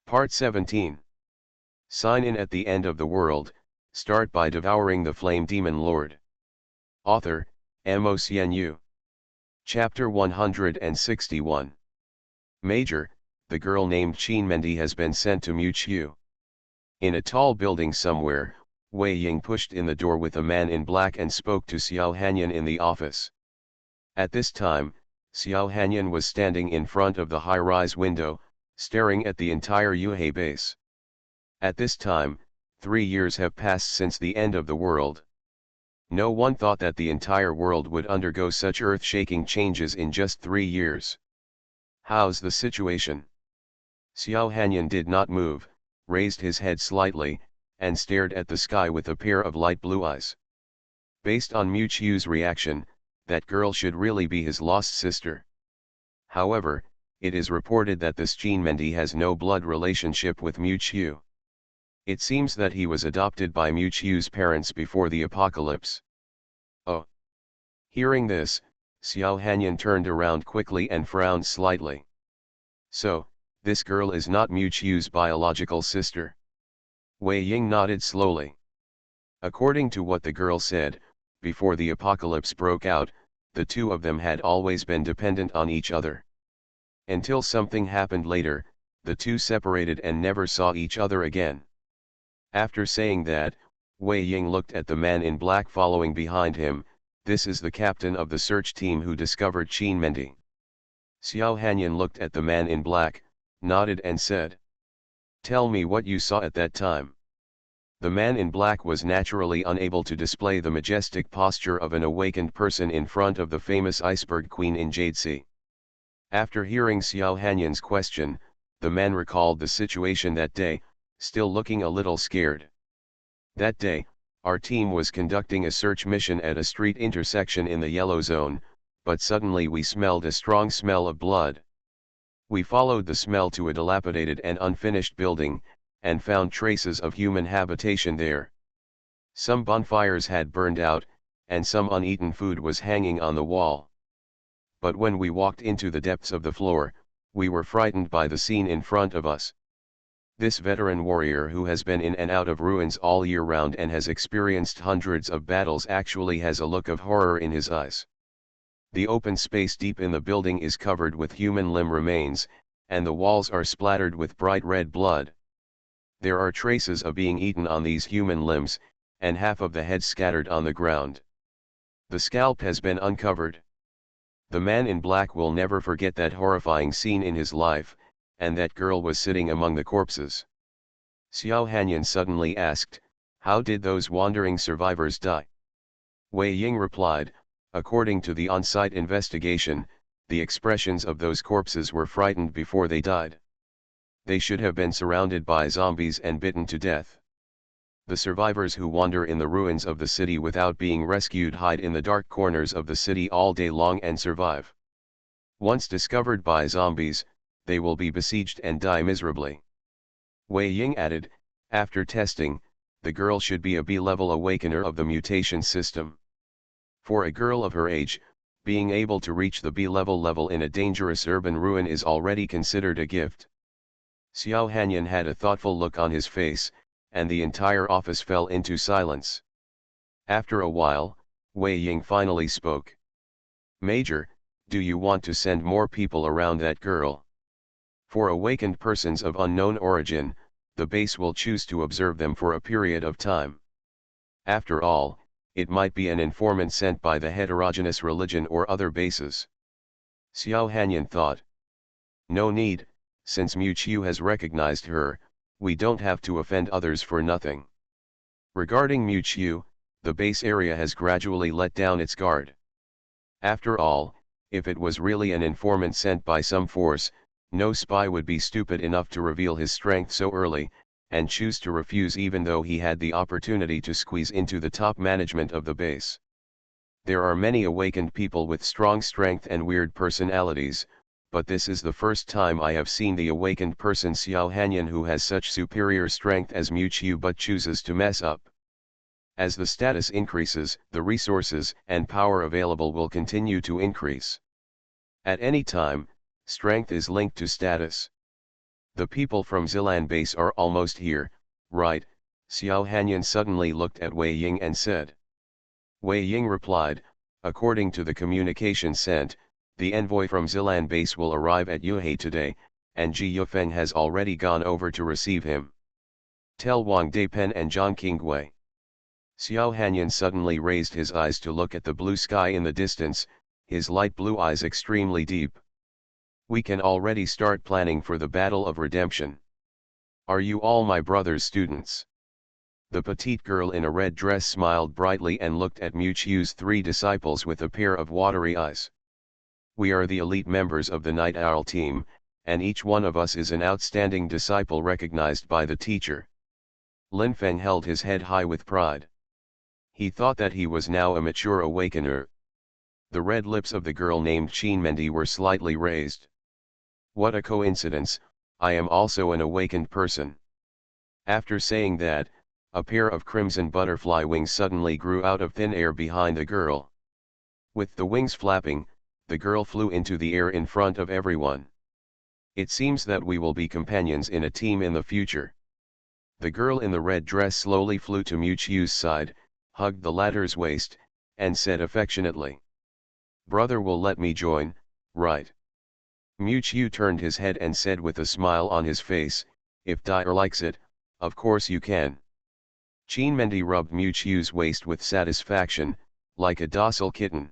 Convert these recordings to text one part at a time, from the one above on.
Part 17. Sign in at the end of the world, start by devouring the flame demon lord. Author, Mocnu. Chapter 161. Major, the girl named Chinmendi has been sent to Muchu. In a tall building somewhere, Wei Ying pushed in the door with a man in black and spoke to Xiao Hanyan in the office. At this time, Xiao Hanyan was standing in front of the high-rise window, staring at the entire Yuhei base. At this time, 3 years have passed since the end of the world. No one thought that the entire world would undergo such earth-shaking changes in just 3 years. How's the situation? Xiao Hanyan did not move, raised his head slightly, and stared at the sky with a pair of light blue eyes. Based on Muchu's reaction, that girl should really be his lost sister. However, it is reported that this Chinmendi has no blood relationship with Muchu. It seems that he was adopted by Muchu's parents before the apocalypse. Oh! Hearing this, Xiao Hanyan turned around quickly and frowned slightly. So, this girl is not Muchu's biological sister. Wei Ying nodded slowly. According to what the girl said, before the apocalypse broke out, the two of them had always been dependent on each other. Until something happened later, the two separated and never saw each other again. After saying that, Wei Ying looked at the man in black following behind him. This is the captain of the search team who discovered Chinmendi. Xiao Hanyan looked at the man in black, nodded and said, "Tell me what you saw at that time." The man in black was naturally unable to display the majestic posture of an awakened person in front of the famous iceberg queen in Jade Sea. After hearing Xiao Hanyan's question, the man recalled the situation that day, still looking a little scared. That day, our team was conducting a search mission at a street intersection in the yellow zone, but suddenly we smelled a strong smell of blood. We followed the smell to a dilapidated and unfinished building, and found traces of human habitation there. Some bonfires had burned out, and some uneaten food was hanging on the wall. But when we walked into the depths of the floor, we were frightened by the scene in front of us. This veteran warrior who has been in and out of ruins all year round and has experienced hundreds of battles actually has a look of horror in his eyes. The open space deep in the building is covered with human limb remains, and the walls are splattered with bright red blood. There are traces of being eaten on these human limbs, and half of the head scattered on the ground. The scalp has been uncovered. The man in black will never forget that horrifying scene in his life, and that girl was sitting among the corpses. Xiao Hanyan suddenly asked, "How did those wandering survivors die?" Wei Ying replied, "According to the on-site investigation, the expressions of those corpses were frightened before they died. They should have been surrounded by zombies and bitten to death. The survivors who wander in the ruins of the city without being rescued hide in the dark corners of the city all day long and survive. Once discovered by zombies, they will be besieged and die miserably." Wei Ying added, "After testing, the girl should be a B-level awakener of the mutation system. For a girl of her age, being able to reach the B-level level in a dangerous urban ruin is already considered a gift." Xiao Hanyan had a thoughtful look on his face, and the entire office fell into silence. After a while, Wei Ying finally spoke. "Major, do you want to send more people around that girl? For awakened persons of unknown origin, the base will choose to observe them for a period of time. After all, it might be an informant sent by the heterogeneous religion or other bases." Xiao Hanyan thought, "No need, since Muchu has recognized her, we don't have to offend others for nothing. Regarding Muchu, the base area has gradually let down its guard. After all, if it was really an informant sent by some force, no spy would be stupid enough to reveal his strength so early, and choose to refuse even though he had the opportunity to squeeze into the top management of the base. There are many awakened people with strong strength and weird personalities, but this is the first time I have seen the awakened person Xiao Hanyan who has such superior strength as Muchu but chooses to mess up. As the status increases, the resources and power available will continue to increase. At any time, strength is linked to status. The people from Zilan base are almost here, right? Xiao Hanyan suddenly looked at Wei Ying and said. Wei Ying replied, according to the communication sent, the envoy from Zilan base will arrive at Yuhei today, and Ji Yufeng has already gone over to receive him. Tell Wang Daipen and Zhang Qingwei. Xiao Hanyan suddenly raised his eyes to look at the blue sky in the distance, his light blue eyes extremely deep. We can already start planning for the Battle of Redemption. Are you all my brother's students? The petite girl in a red dress smiled brightly and looked at Mu Chiu's 3 disciples with a pair of watery eyes. We are the elite members of the Night Owl team, and each one of us is an outstanding disciple recognized by the teacher. Lin Feng held his head high with pride. He thought that he was now a mature awakener. The red lips of the girl named Qinmendi were slightly raised. What a coincidence, I am also an awakened person. After saying that, a pair of crimson butterfly wings suddenly grew out of thin air behind the girl. With the wings flapping, the girl flew into the air in front of everyone. It seems that we will be companions in a team in the future. The girl in the red dress slowly flew to Mu Chiu's side, hugged the latter's waist, and said affectionately. Brother will let me join, right? Mu Chiu turned his head and said with a smile on his face, if Dyer likes it, of course you can. Qinmendi rubbed Mu Chiu's waist with satisfaction, like a docile kitten.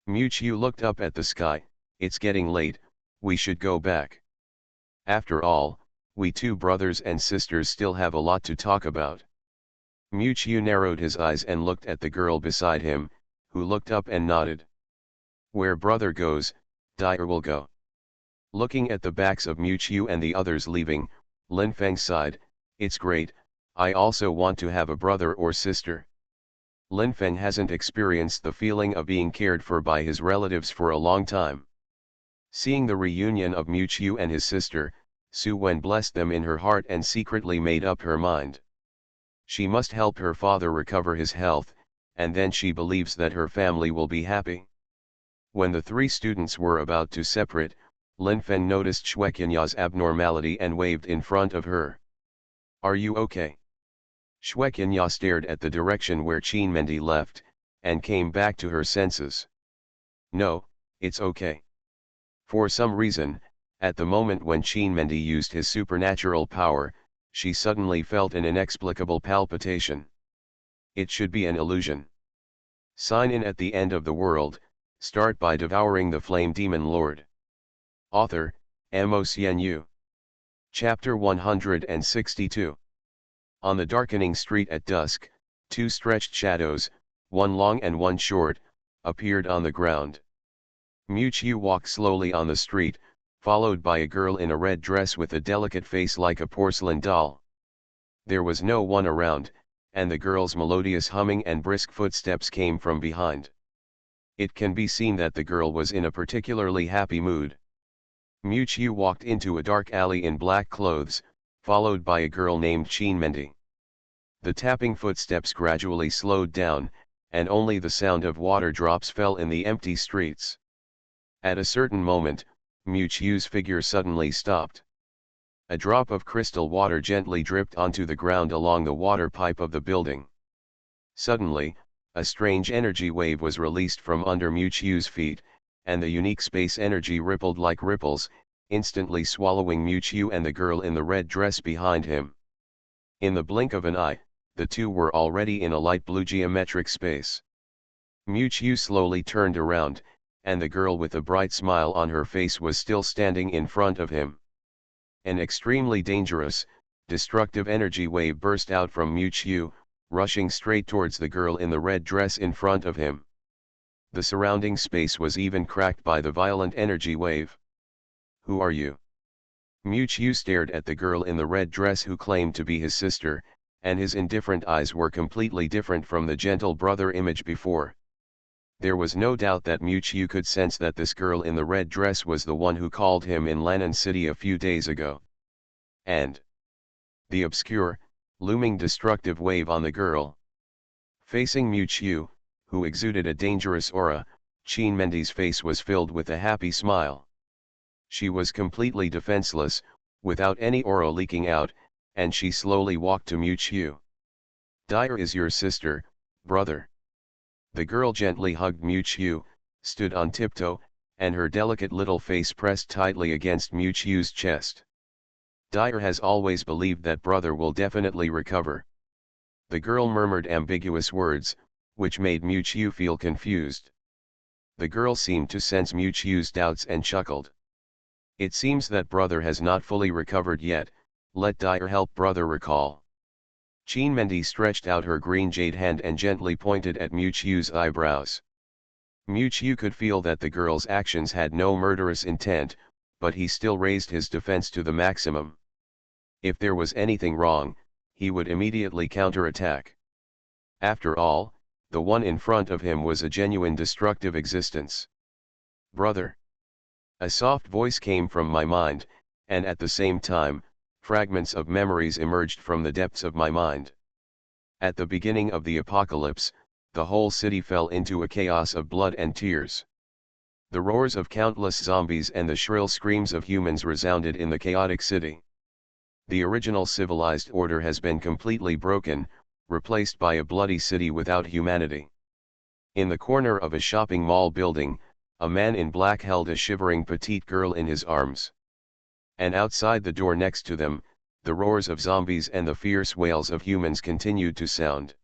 Mu Chiu looked up at the sky, it's getting late, we should go back. After all, we 2 brothers and sisters still have a lot to talk about. Mu Chiu narrowed his eyes and looked at the girl beside him, who looked up and nodded. Where brother goes, Dyer will go. Looking at the backs of Mu Chiu and the others leaving, Lin Feng sighed, it's great, I also want to have a brother or sister. Lin Feng hasn't experienced the feeling of being cared for by his relatives for a long time. Seeing the reunion of Mu Chiu and his sister, Su Wen blessed them in her heart and secretly made up her mind. She must help her father recover his health, and then she believes that her family will be happy. When the 3 students were about to separate, Lin Feng noticed Shueqinya's abnormality and waved in front of her. Are you okay? Shueqinya stared at the direction where Qinmendi left, and came back to her senses. No, it's okay. For some reason, at the moment when Qinmendi used his supernatural power, she suddenly felt an inexplicable palpitation. It should be an illusion. Sign in at the end of the world, start by devouring the flame demon lord. Author, Mo Xianyu. Chapter 162. On the darkening street at dusk, 2 stretched shadows, one long and one short, appeared on the ground. Mu Chiu walked slowly on the street, followed by a girl in a red dress with a delicate face like a porcelain doll. There was no one around, and the girl's melodious humming and brisk footsteps came from behind. It can be seen that the girl was in a particularly happy mood. Mu Chiu walked into a dark alley in black clothes, followed by a girl named Qinmendi. The tapping footsteps gradually slowed down, and only the sound of water drops fell in the empty streets. At a certain moment, Mu Chiu's figure suddenly stopped. A drop of crystal water gently dripped onto the ground along the water pipe of the building. Suddenly, a strange energy wave was released from under Mu Chiu's feet, and the unique space energy rippled like ripples, instantly swallowing Mu Chiu and the girl in the red dress behind him. In the blink of an eye, the 2 were already in a light blue geometric space. Mu Chiu slowly turned around, and the girl with a bright smile on her face was still standing in front of him. An extremely dangerous, destructive energy wave burst out from Mu Chiu, rushing straight towards the girl in the red dress in front of him. The surrounding space was even cracked by the violent energy wave. Who are you? Mu Chiu stared at the girl in the red dress who claimed to be his sister, and his indifferent eyes were completely different from the gentle brother image before. There was no doubt that Mu Chiu could sense that this girl in the red dress was the one who called him in Lannan City a few days ago. And the obscure, looming destructive wave on the girl. Facing Mu Chiu, who exuded a dangerous aura, Qinmendi's face was filled with a happy smile. She was completely defenseless, without any aura leaking out, and she slowly walked to Miu-Chiu. "Dire is your sister, brother." The girl gently hugged Miu-Chiu, stood on tiptoe, and her delicate little face pressed tightly against Miu-Chiu's chest. "Dire has always believed that brother will definitely recover." The girl murmured ambiguous words, which made Miu-Chiu feel confused. The girl seemed to sense Miu-Chiu's doubts and chuckled. "It seems that brother has not fully recovered yet, let Dire help brother recall." Qin Mendi stretched out her green jade hand and gently pointed at Miu-Chiu's eyebrows. Miu-Chiu could feel that the girl's actions had no murderous intent, but he still raised his defense to the maximum. If there was anything wrong, he would immediately counterattack. After all, the one in front of him was a genuine destructive existence. "Brother." A soft voice came from my mind, and at the same time, fragments of memories emerged from the depths of my mind. At the beginning of the apocalypse, the whole city fell into a chaos of blood and tears. The roars of countless zombies and the shrill screams of humans resounded in the chaotic city. The original civilized order has been completely broken, replaced by a bloody city without humanity. In the corner of a shopping mall building, a man in black held a shivering petite girl in his arms. And outside the door next to them, the roars of zombies and the fierce wails of humans continued to sound.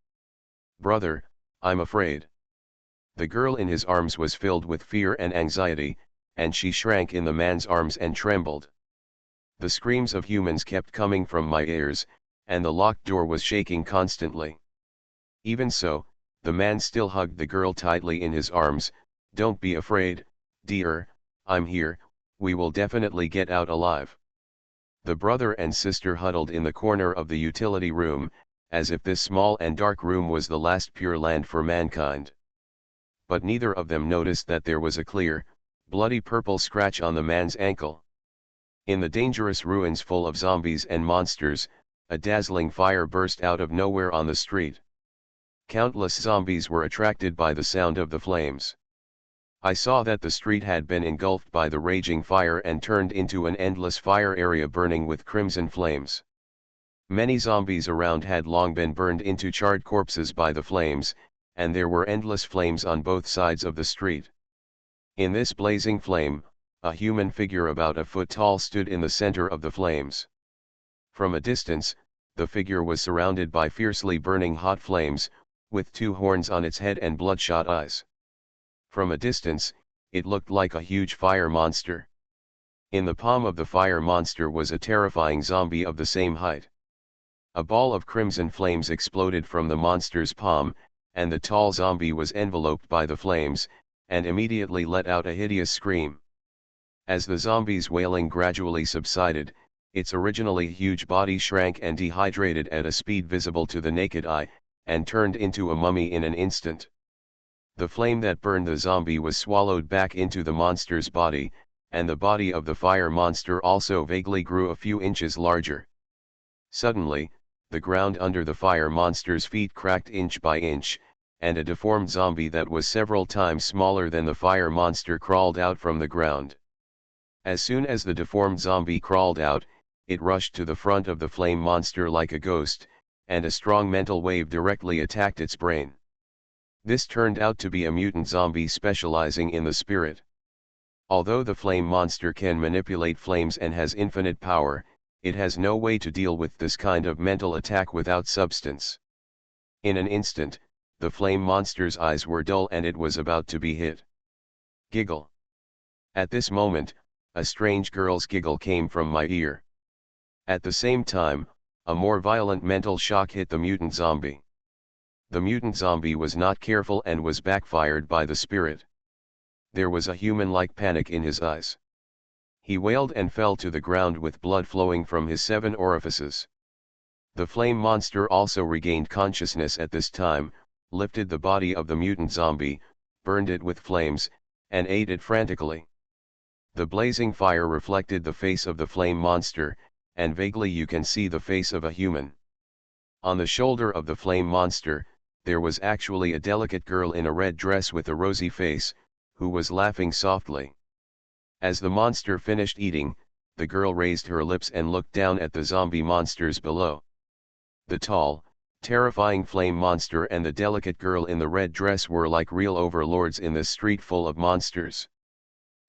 "Brother, I'm afraid." The girl in his arms was filled with fear and anxiety, and she shrank in the man's arms and trembled. The screams of humans kept coming from my ears, and the locked door was shaking constantly. Even so, the man still hugged the girl tightly in his arms. "Don't be afraid, dear, I'm here, we will definitely get out alive." The brother and sister huddled in the corner of the utility room, as if this small and dark room was the last pure land for mankind. But neither of them noticed that there was a clear, bloody purple scratch on the man's ankle. In the dangerous ruins full of zombies and monsters, a dazzling fire burst out of nowhere on the street. Countless zombies were attracted by the sound of the flames. I saw that the street had been engulfed by the raging fire and turned into an endless fire area burning with crimson flames. Many zombies around had long been burned into charred corpses by the flames, and there were endless flames on both sides of the street. In this blazing flame, a human figure about a foot tall stood in the center of the flames. From a distance, the figure was surrounded by fiercely burning hot flames, with two horns on its head and bloodshot eyes. From a distance, it looked like a huge fire monster. In the palm of the fire monster was a terrifying zombie of the same height. A ball of crimson flames exploded from the monster's palm, and the tall zombie was enveloped by the flames, and immediately let out a hideous scream. As the zombie's wailing gradually subsided, its originally huge body shrank and dehydrated at a speed visible to the naked eye, and turned into a mummy in an instant. The flame that burned the zombie was swallowed back into the monster's body, and the body of the fire monster also vaguely grew a few inches larger. Suddenly, the ground under the fire monster's feet cracked inch by inch, and a deformed zombie that was several times smaller than the fire monster crawled out from the ground. As soon as the deformed zombie crawled out, it rushed to the front of the flame monster like a ghost, and a strong mental wave directly attacked its brain. This turned out to be a mutant zombie specializing in the spirit. Although the flame monster can manipulate flames and has infinite power, it has no way to deal with this kind of mental attack without substance. In an instant, the flame monster's eyes were dull and it was about to be hit. Giggle. At this moment, a strange girl's giggle came from my ear. At the same time, a more violent mental shock hit the mutant zombie. The mutant zombie was not careful and was backfired by the spirit. There was a human-like panic in his eyes. He wailed and fell to the ground with blood flowing from his 7 orifices. The flame monster also regained consciousness at this time, lifted the body of the mutant zombie, burned it with flames, and ate it frantically. The blazing fire reflected the face of the flame monster, and vaguely you can see the face of a human. On the shoulder of the flame monster, there was actually a delicate girl in a red dress with a rosy face, who was laughing softly. As the monster finished eating, the girl raised her lips and looked down at the zombie monsters below. The tall, terrifying flame monster and the delicate girl in the red dress were like real overlords in this street full of monsters.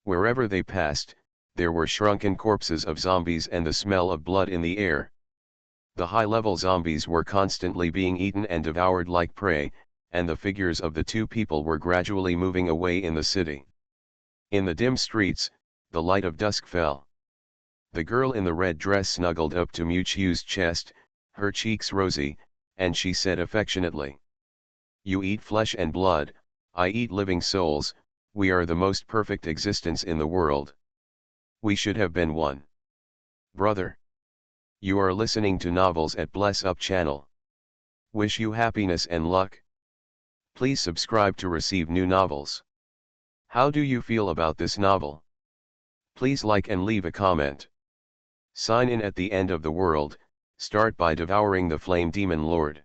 Wherever they passed, there were shrunken corpses of zombies and the smell of blood in the air. The high-level zombies were constantly being eaten and devoured like prey, and the figures of the two people were gradually moving away in the city. In the dim streets, the light of dusk fell. The girl in the red dress snuggled up to Miuchiu's chest, her cheeks rosy, and she said affectionately, "You eat flesh and blood, I eat living souls, we are the most perfect existence in the world. We should have been one. Brother. You are listening to novels at Bless Up channel. Wish you happiness and luck. Please subscribe to receive new novels. How do you feel about this novel? Please like and leave a comment. Sign in at the end of the world, start by devouring the flame demon lord.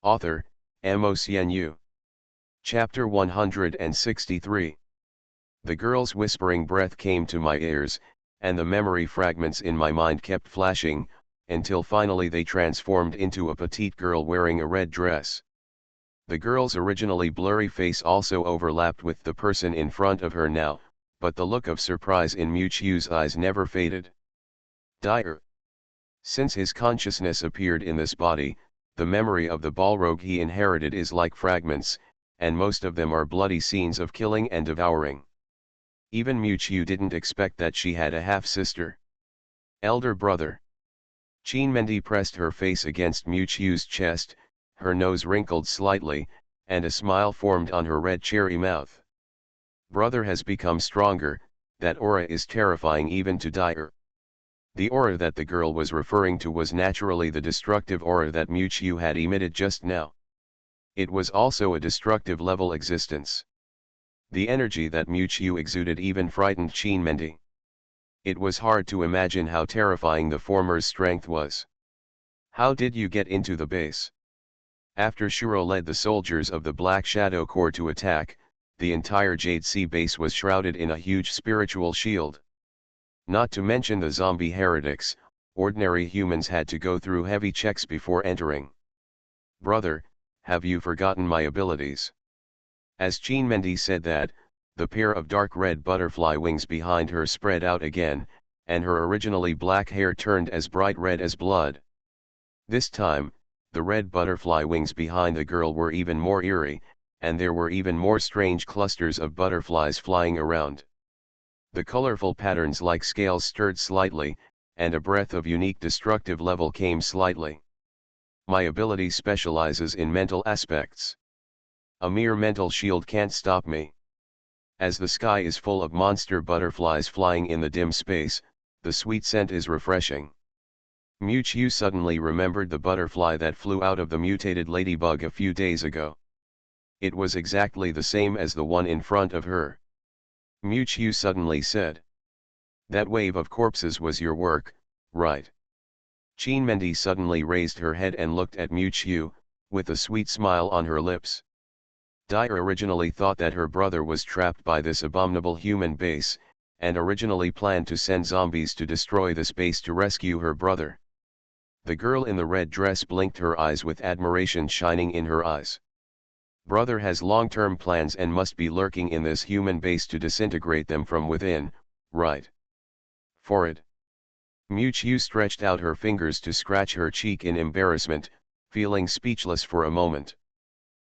Author, MaleProtagonist. Chapter 163. The girl's whispering breath came to my ears, and the memory fragments in my mind kept flashing, until finally they transformed into a petite girl wearing a red dress. The girl's originally blurry face also overlapped with the person in front of her now, but the look of surprise in Miuchiu's eyes never faded. Dire. Since his consciousness appeared in this body, the memory of the Balrog he inherited is like fragments, and most of them are bloody scenes of killing and devouring. Even Miuchiu didn't expect that she had a half-sister. Elder brother. Chinmendi pressed her face against Miuchiu's chest, her nose wrinkled slightly, and a smile formed on her red cherry mouth. Brother has become stronger, that aura is terrifying even to Dire. The aura that the girl was referring to was naturally the destructive aura that Miuchiu had emitted just now. It was also a destructive level existence. The energy that Miuchiu exuded even frightened Chinmendi. It was hard to imagine how terrifying the former's strength was. How did you get into the base? After Shuro led the soldiers of the Black Shadow Corps to attack, the entire Jade Sea base was shrouded in a huge spiritual shield. Not to mention the zombie heretics, ordinary humans had to go through heavy checks before entering. Brother, have you forgotten my abilities? As Chinmendi said that, the pair of dark red butterfly wings behind her spread out again, and her originally black hair turned as bright red as blood. This time, the red butterfly wings behind the girl were even more eerie, and there were even more strange clusters of butterflies flying around. The colorful patterns like scales stirred slightly, and a breath of unique destructive level came slightly. My ability specializes in mental aspects. A mere mental shield can't stop me. As the sky is full of monster butterflies flying in the dim space, the sweet scent is refreshing. Miuchiu suddenly remembered the butterfly that flew out of the mutated ladybug a few days ago. It was exactly the same as the one in front of her. Miuchiu suddenly said. That wave of corpses was your work, right? Chinmendi suddenly raised her head and looked at Miuchiu, with a sweet smile on her lips. Dire originally thought that her brother was trapped by this abominable human base, and originally planned to send zombies to destroy this base to rescue her brother. The girl in the red dress blinked her eyes with admiration shining in her eyes. Brother has long-term plans and must be lurking in this human base to disintegrate them from within, right? For it. Miuchiu stretched out her fingers to scratch her cheek in embarrassment, feeling speechless for a moment.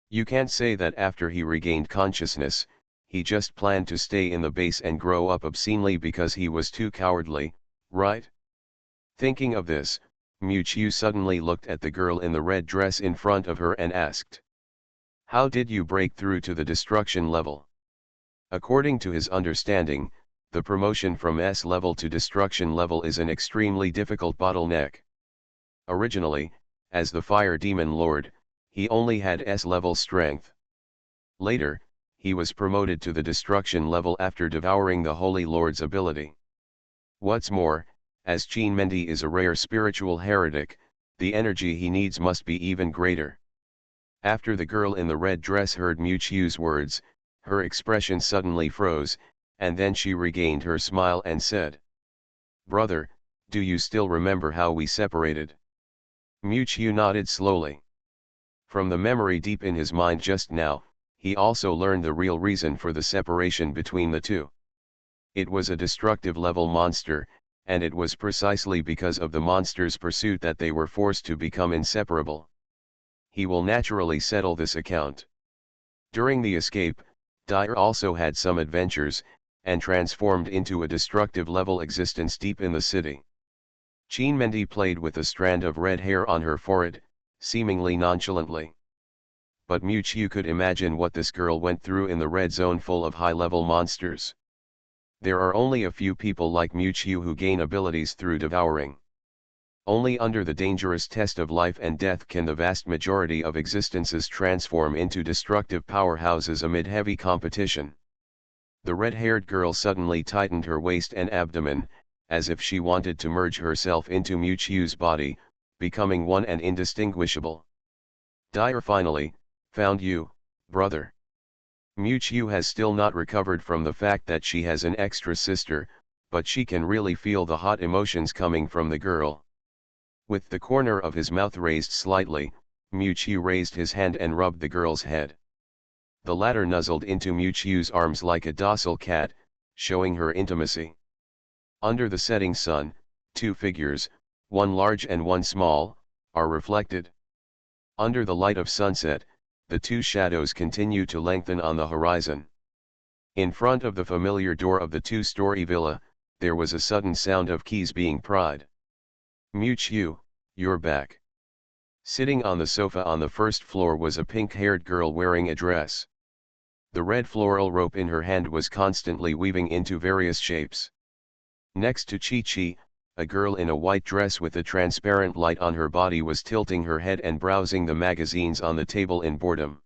You can't say that after he regained consciousness, he just planned to stay in the base and grow up obscenely because he was too cowardly, right? Thinking of this, Miuchiu suddenly looked at the girl in the red dress in front of her and asked. How did you break through to the destruction level? According to his understanding, the promotion from S level to destruction level is an extremely difficult bottleneck. Originally, as the Fire Demon Lord, he only had S level strength. Later, he was promoted to the destruction level after devouring the Holy Lord's ability. What's more, as Chinmendi is a rare spiritual heretic, the energy he needs must be even greater. After the girl in the red dress heard Miuchiu's words, her expression suddenly froze, and then she regained her smile and said. Brother, do you still remember how we separated? Miuchiu nodded slowly. From the memory deep in his mind just now, he also learned the real reason for the separation between the two. It was a destructive level monster, and it was precisely because of the monster's pursuit that they were forced to become inseparable. He will naturally settle this account. During the escape, Dyer also had some adventures, and transformed into a destructive level existence deep in the city. Chinmendi played with a strand of red hair on her forehead, seemingly nonchalantly. But Miuchiu could imagine what this girl went through in the red zone full of high-level monsters. There are only a few people like Miuchiu who gain abilities through devouring. Only under the dangerous test of life and death can the vast majority of existences transform into destructive powerhouses amid heavy competition. The red-haired girl suddenly tightened her waist and abdomen, as if she wanted to merge herself into Miuchiu's body, becoming one and indistinguishable. Dyer finally, found you, brother. Miuchiu has still not recovered from the fact that she has an extra sister, but she can really feel the hot emotions coming from the girl. With the corner of his mouth raised slightly, Miuchiu raised his hand and rubbed the girl's head. The latter nuzzled into Miuchiu's arms like a docile cat, showing her intimacy. Under the setting sun, two figures, one large and one small, are reflected. Under the light of sunset, the two shadows continue to lengthen on the horizon. In front of the familiar door of the two-story villa, there was a sudden sound of keys being pried. Miuchiu, you're back. Sitting on the sofa on the first floor was a pink-haired girl wearing a dress. The red floral rope in her hand was constantly weaving into various shapes. Next to Chi-Chi, a girl in a white dress with a transparent light on her body was tilting her head and browsing the magazines on the table in boredom.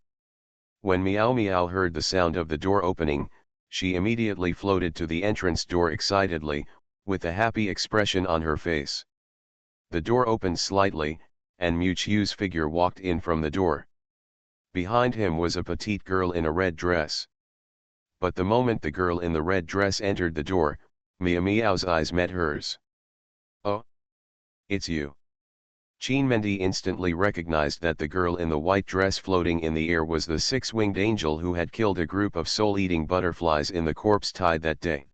When Meow Meow heard the sound of the door opening, she immediately floated to the entrance door excitedly, with a happy expression on her face. The door opened slightly, and Miuchiu's figure walked in from the door. Behind him was a petite girl in a red dress. But the moment the girl in the red dress entered the door, Meow Meow's eyes met hers. Oh! It's you. Chinmendi instantly recognized that the girl in the white dress floating in the air was the six-winged angel who had killed a group of soul-eating butterflies in the corpse tide that day.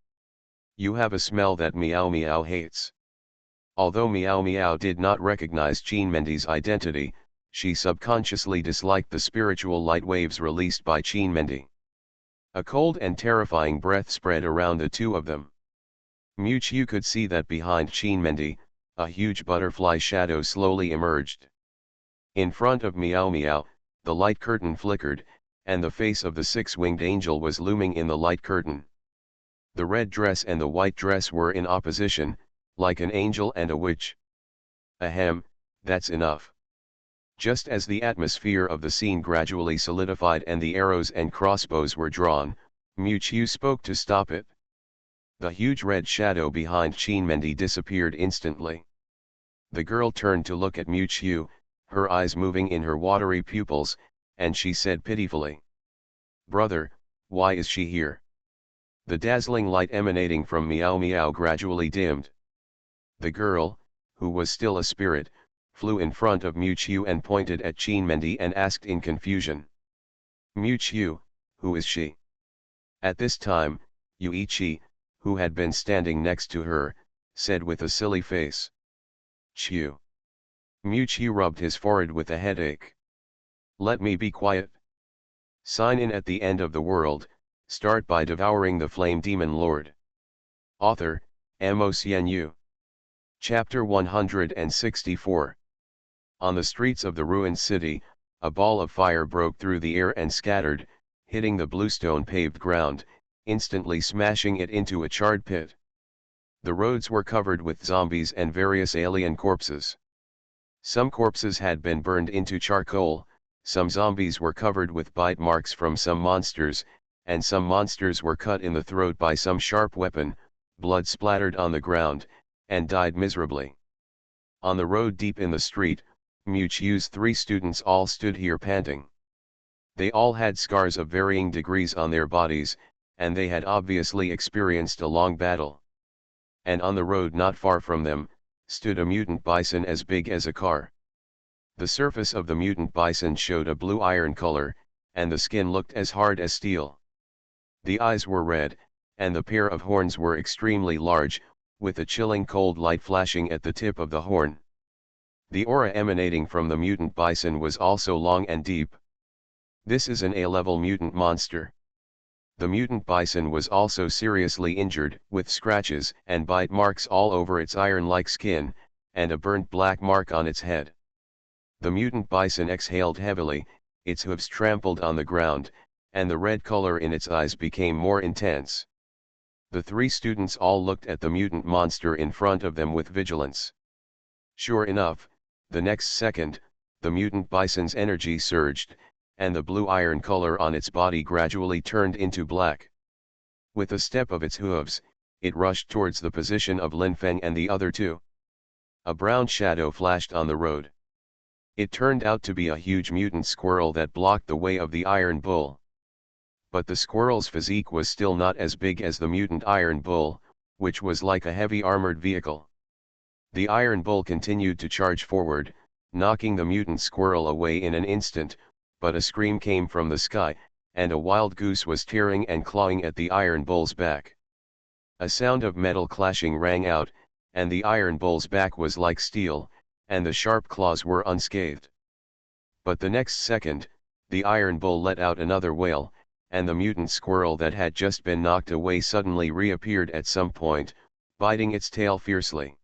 You have a smell that Meow Meow hates. Although Meow Meow did not recognize Chinmendi's identity, she subconsciously disliked the spiritual light waves released by Chinmendi. A cold and terrifying breath spread around the two of them. Miuchiu could see that behind Chinmendi, a huge butterfly shadow slowly emerged. In front of Meow Meow, the light curtain flickered, and the face of the six-winged angel was looming in the light curtain. The red dress and the white dress were in opposition, like an angel and a witch. Ahem, that's enough. Just as the atmosphere of the scene gradually solidified and the arrows and crossbows were drawn, Miuchiu spoke to stop it. The huge red shadow behind Chinmendi disappeared instantly. The girl turned to look at Miuchiu, her eyes moving in her watery pupils, and she said pitifully, "Brother, why is she here?" The dazzling light emanating from Meow Meow gradually dimmed. The girl, who was still a spirit, flew in front of Miuchiu and pointed at Chinmendi and asked in confusion, "Miuchiu, who is she?" At this time, Yuichi, who had been standing next to her, said with a silly face, "Chiu." Miuchiu rubbed his forehead with a headache. "Let me be quiet." Sign in at the end of the world, start by devouring the flame demon lord. Author, MOCNU. Chapter 164. On the streets of the ruined city, a ball of fire broke through the air and scattered, hitting the bluestone paved ground, instantly smashing it into a charred pit. The roads were covered with zombies and various alien corpses. Some corpses had been burned into charcoal, some zombies were covered with bite marks from some monsters, and some monsters were cut in the throat by some sharp weapon, blood splattered on the ground, and died miserably. On the road deep in the street, Miuchiu's three students all stood here panting. They all had scars of varying degrees on their bodies, and they had obviously experienced a long battle. and on the road not far from them, stood a mutant bison as big as a car. The surface of the mutant bison showed a blue iron color, and the skin looked as hard as steel. The eyes were red, and the pair of horns were extremely large, with a chilling cold light flashing at the tip of the horn. The aura emanating from the mutant bison was also long and deep. This is an A-level mutant monster. The mutant bison was also seriously injured, with scratches and bite marks all over its iron-like skin, and a burnt black mark on its head. The mutant bison exhaled heavily, its hooves trampled on the ground, and the red color in its eyes became more intense. The three students all looked at the mutant monster in front of them with vigilance. Sure enough, the next second, the mutant bison's energy surged, and the blue iron color on its body gradually turned into black. With a step of its hooves, it rushed towards the position of Lin Feng and the other two. A brown shadow flashed on the road. It turned out to be a huge mutant squirrel that blocked the way of the Iron Bull. But the squirrel's physique was still not as big as the mutant Iron Bull, which was like a heavy armored vehicle. The Iron Bull continued to charge forward, knocking the mutant squirrel away in an instant, but a scream came from the sky, and a wild goose was tearing and clawing at the Iron Bull's back. A sound of metal clashing rang out, and the Iron Bull's back was like steel, and the sharp claws were unscathed. But the next second, the Iron Bull let out another wail, and the mutant squirrel that had just been knocked away suddenly reappeared at some point, biting its tail fiercely.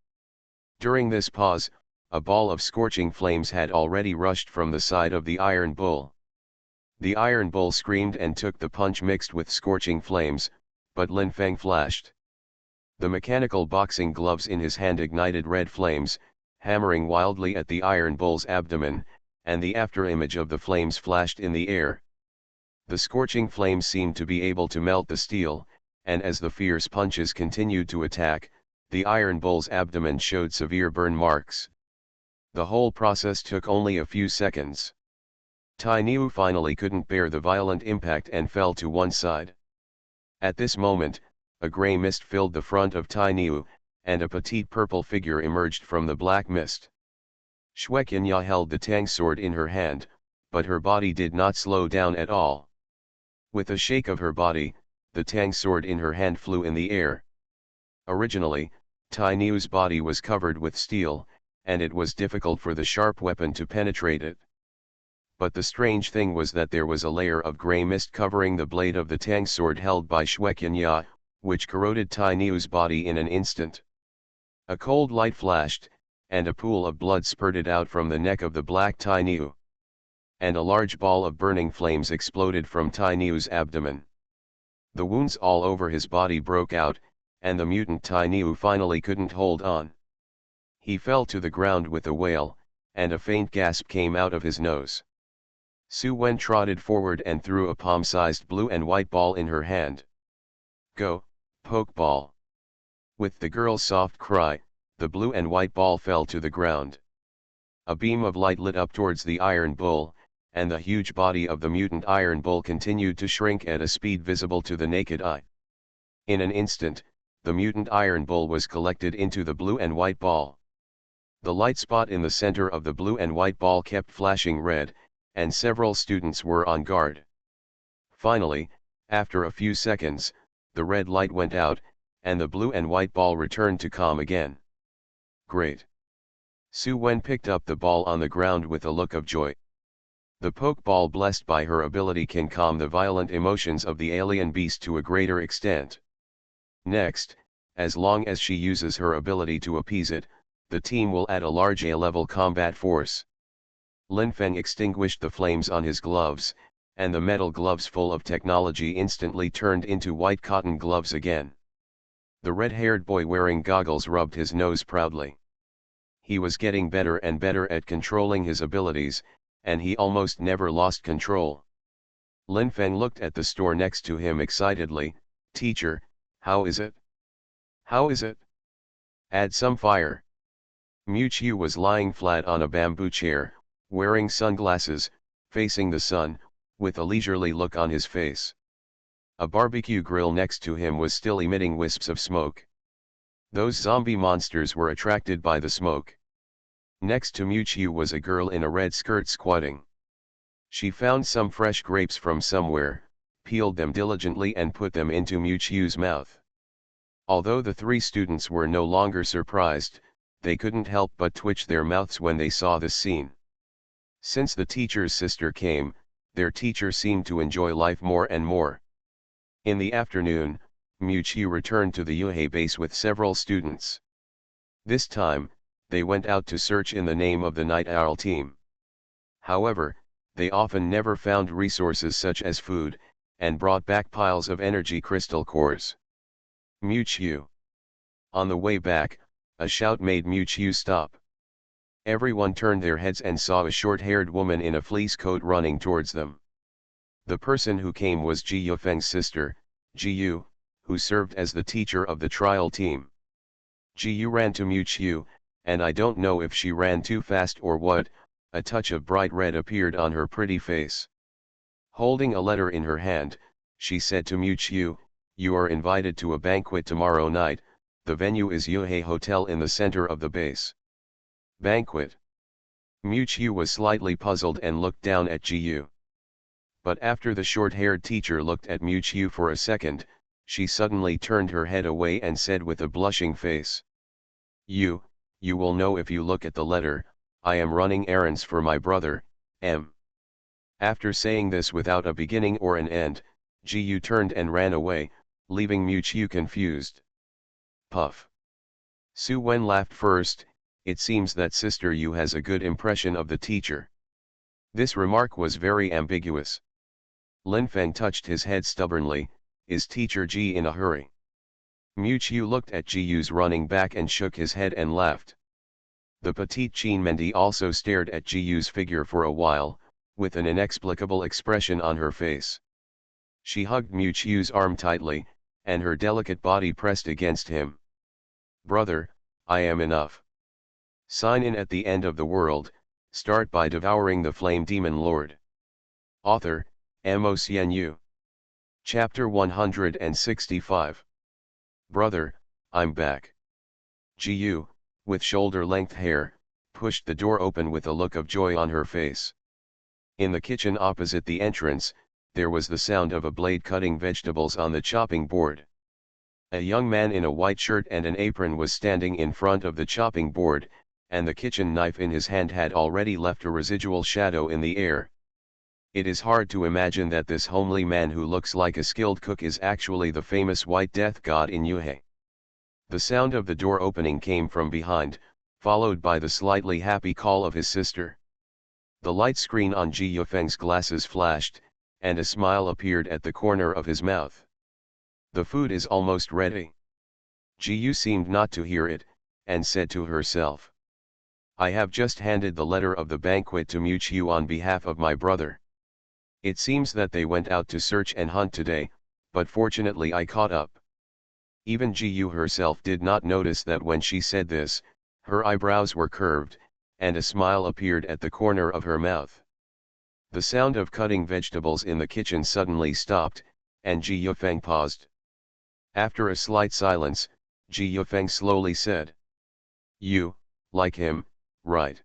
During this pause, a ball of scorching flames had already rushed from the side of the Iron Bull. The Iron Bull screamed and took the punch mixed with scorching flames, but Lin Feng flashed. The mechanical boxing gloves in his hand ignited red flames, hammering wildly at the Iron Bull's abdomen, and the afterimage of the flames flashed in the air. The scorching flames seemed to be able to melt the steel, and as the fierce punches continued to attack, the Iron Bull's abdomen showed severe burn marks. The whole process took only a few seconds. Tai Niu finally couldn't bear the violent impact and fell to one side. At this moment, a grey mist filled the front of Tai Niu, and a petite purple figure emerged from the black mist. Shueqianya held the Tang sword in her hand, but her body did not slow down at all. With a shake of her body, the Tang sword in her hand flew in the air. Originally, Tai Niu's body was covered with steel, and it was difficult for the sharp weapon to penetrate it. But the strange thing was that there was a layer of grey mist covering the blade of the Tang sword held by Shueqianya, which corroded Tai Niu's body in an instant. A cold light flashed, and a pool of blood spurted out from the neck of the black Tai Niu. And a large ball of burning flames exploded from Tai Niu's abdomen. The wounds all over his body broke out, and the mutant Tai Niu finally couldn't hold on. He fell to the ground with a wail, and a faint gasp came out of his nose. Su Wen trotted forward and threw a palm-sized blue and white ball in her hand. "Go, Pokeball!" With the girl's soft cry, the blue and white ball fell to the ground. A beam of light lit up towards the Iron Bull, and the huge body of the mutant Iron Bull continued to shrink at a speed visible to the naked eye. In an instant, the mutant Iron Bull was collected into the blue and white ball. The light spot in the center of the blue and white ball kept flashing red, and several students were on guard. Finally, after a few seconds, the red light went out, and the blue and white ball returned to calm again. Great! Su Wen picked up the ball on the ground with a look of joy. The Pokeball blessed by her ability can calm the violent emotions of the alien beast to a greater extent. Next, as long as she uses her ability to appease it, the team will add a large A-level combat force. Lin Feng extinguished the flames on his gloves, and the metal gloves full of technology instantly turned into white cotton gloves again. The red-haired boy wearing goggles rubbed his nose proudly. He was getting better and better at controlling his abilities, and he almost never lost control. Lin Feng looked at the store next to him excitedly. "Teacher, how is it? How is it? Add some fire." Mu Qiu was lying flat on a bamboo chair, wearing sunglasses, facing the sun, with a leisurely look on his face. A barbecue grill next to him was still emitting wisps of smoke. Those zombie monsters were attracted by the smoke. Next to Miuchiu was a girl in a red skirt squatting. She found some fresh grapes from somewhere, peeled them diligently and put them into Miuchiu's mouth. Although the three students were no longer surprised, they couldn't help but twitch their mouths when they saw this scene. Since the teacher's sister came, their teacher seemed to enjoy life more and more. In the afternoon, Miuchiu returned to the Yuhei base with several students. This time, they went out to search in the name of the Night Owl team. However, they often never found resources such as food, and brought back piles of energy crystal cores. Miuchiu. On the way back, a shout made Miuchiu stop. Everyone turned their heads and saw a short-haired woman in a fleece coat running towards them. The person who came was Ji Yufeng's sister, Ji Yu, who served as the teacher of the trial team. Ji Yu ran to Miuchiu, and I don't know if she ran too fast or what, a touch of bright red appeared on her pretty face. Holding a letter in her hand, she said to Miuchiu, "You are invited to a banquet tomorrow night. The venue is Yuhei Hotel in the center of the base." Banquet. Miuchiu was slightly puzzled and looked down at Ji Yu. But after the short-haired teacher looked at Miuchiu for a second, she suddenly turned her head away and said with a blushing face, You will know if you look at the letter. I am running errands for my brother, M." After saying this without a beginning or an end, Ji Yu turned and ran away, leaving Miuchiu confused. Puff. Su Wen laughed first. It seems that Sister Yu has a good impression of the teacher. This remark was very ambiguous. Lin Feng touched his head stubbornly. Is Teacher Ji in a hurry? Miuchiu looked at Ji Yu's running back and shook his head and laughed. The petite Qinmendi also stared at Ji Yu's figure for a while, with an inexplicable expression on her face. She hugged Miuchiu's arm tightly, and her delicate body pressed against him. "Brother, I am enough." Sign in at the end of the world. Start by devouring the flame demon lord. Author, Mo. Chapter 165. Brother, I'm back. Ji Yu, with shoulder-length hair, pushed the door open with a look of joy on her face. In the kitchen opposite the entrance, there was the sound of a blade cutting vegetables on the chopping board. A young man in a white shirt and an apron was standing in front of the chopping board, and the kitchen knife in his hand had already left a residual shadow in the air. It is hard to imagine that this homely man who looks like a skilled cook is actually the famous White Death God in Yuhei. The sound of the door opening came from behind, followed by the slightly happy call of his sister. The light screen on Ji Yufeng's glasses flashed, and a smile appeared at the corner of his mouth. "The food is almost ready." Ji Yu seemed not to hear it, and said to herself, "I have just handed the letter of the banquet to Miuchiu on behalf of my brother. It seems that they went out to search and hunt today, but fortunately I caught up." Even Ji Yu herself did not notice that when she said this, her eyebrows were curved, and a smile appeared at the corner of her mouth. The sound of cutting vegetables in the kitchen suddenly stopped, and Ji Yufeng paused. After a slight silence, Ji Yufeng slowly said, "You, like him, right?"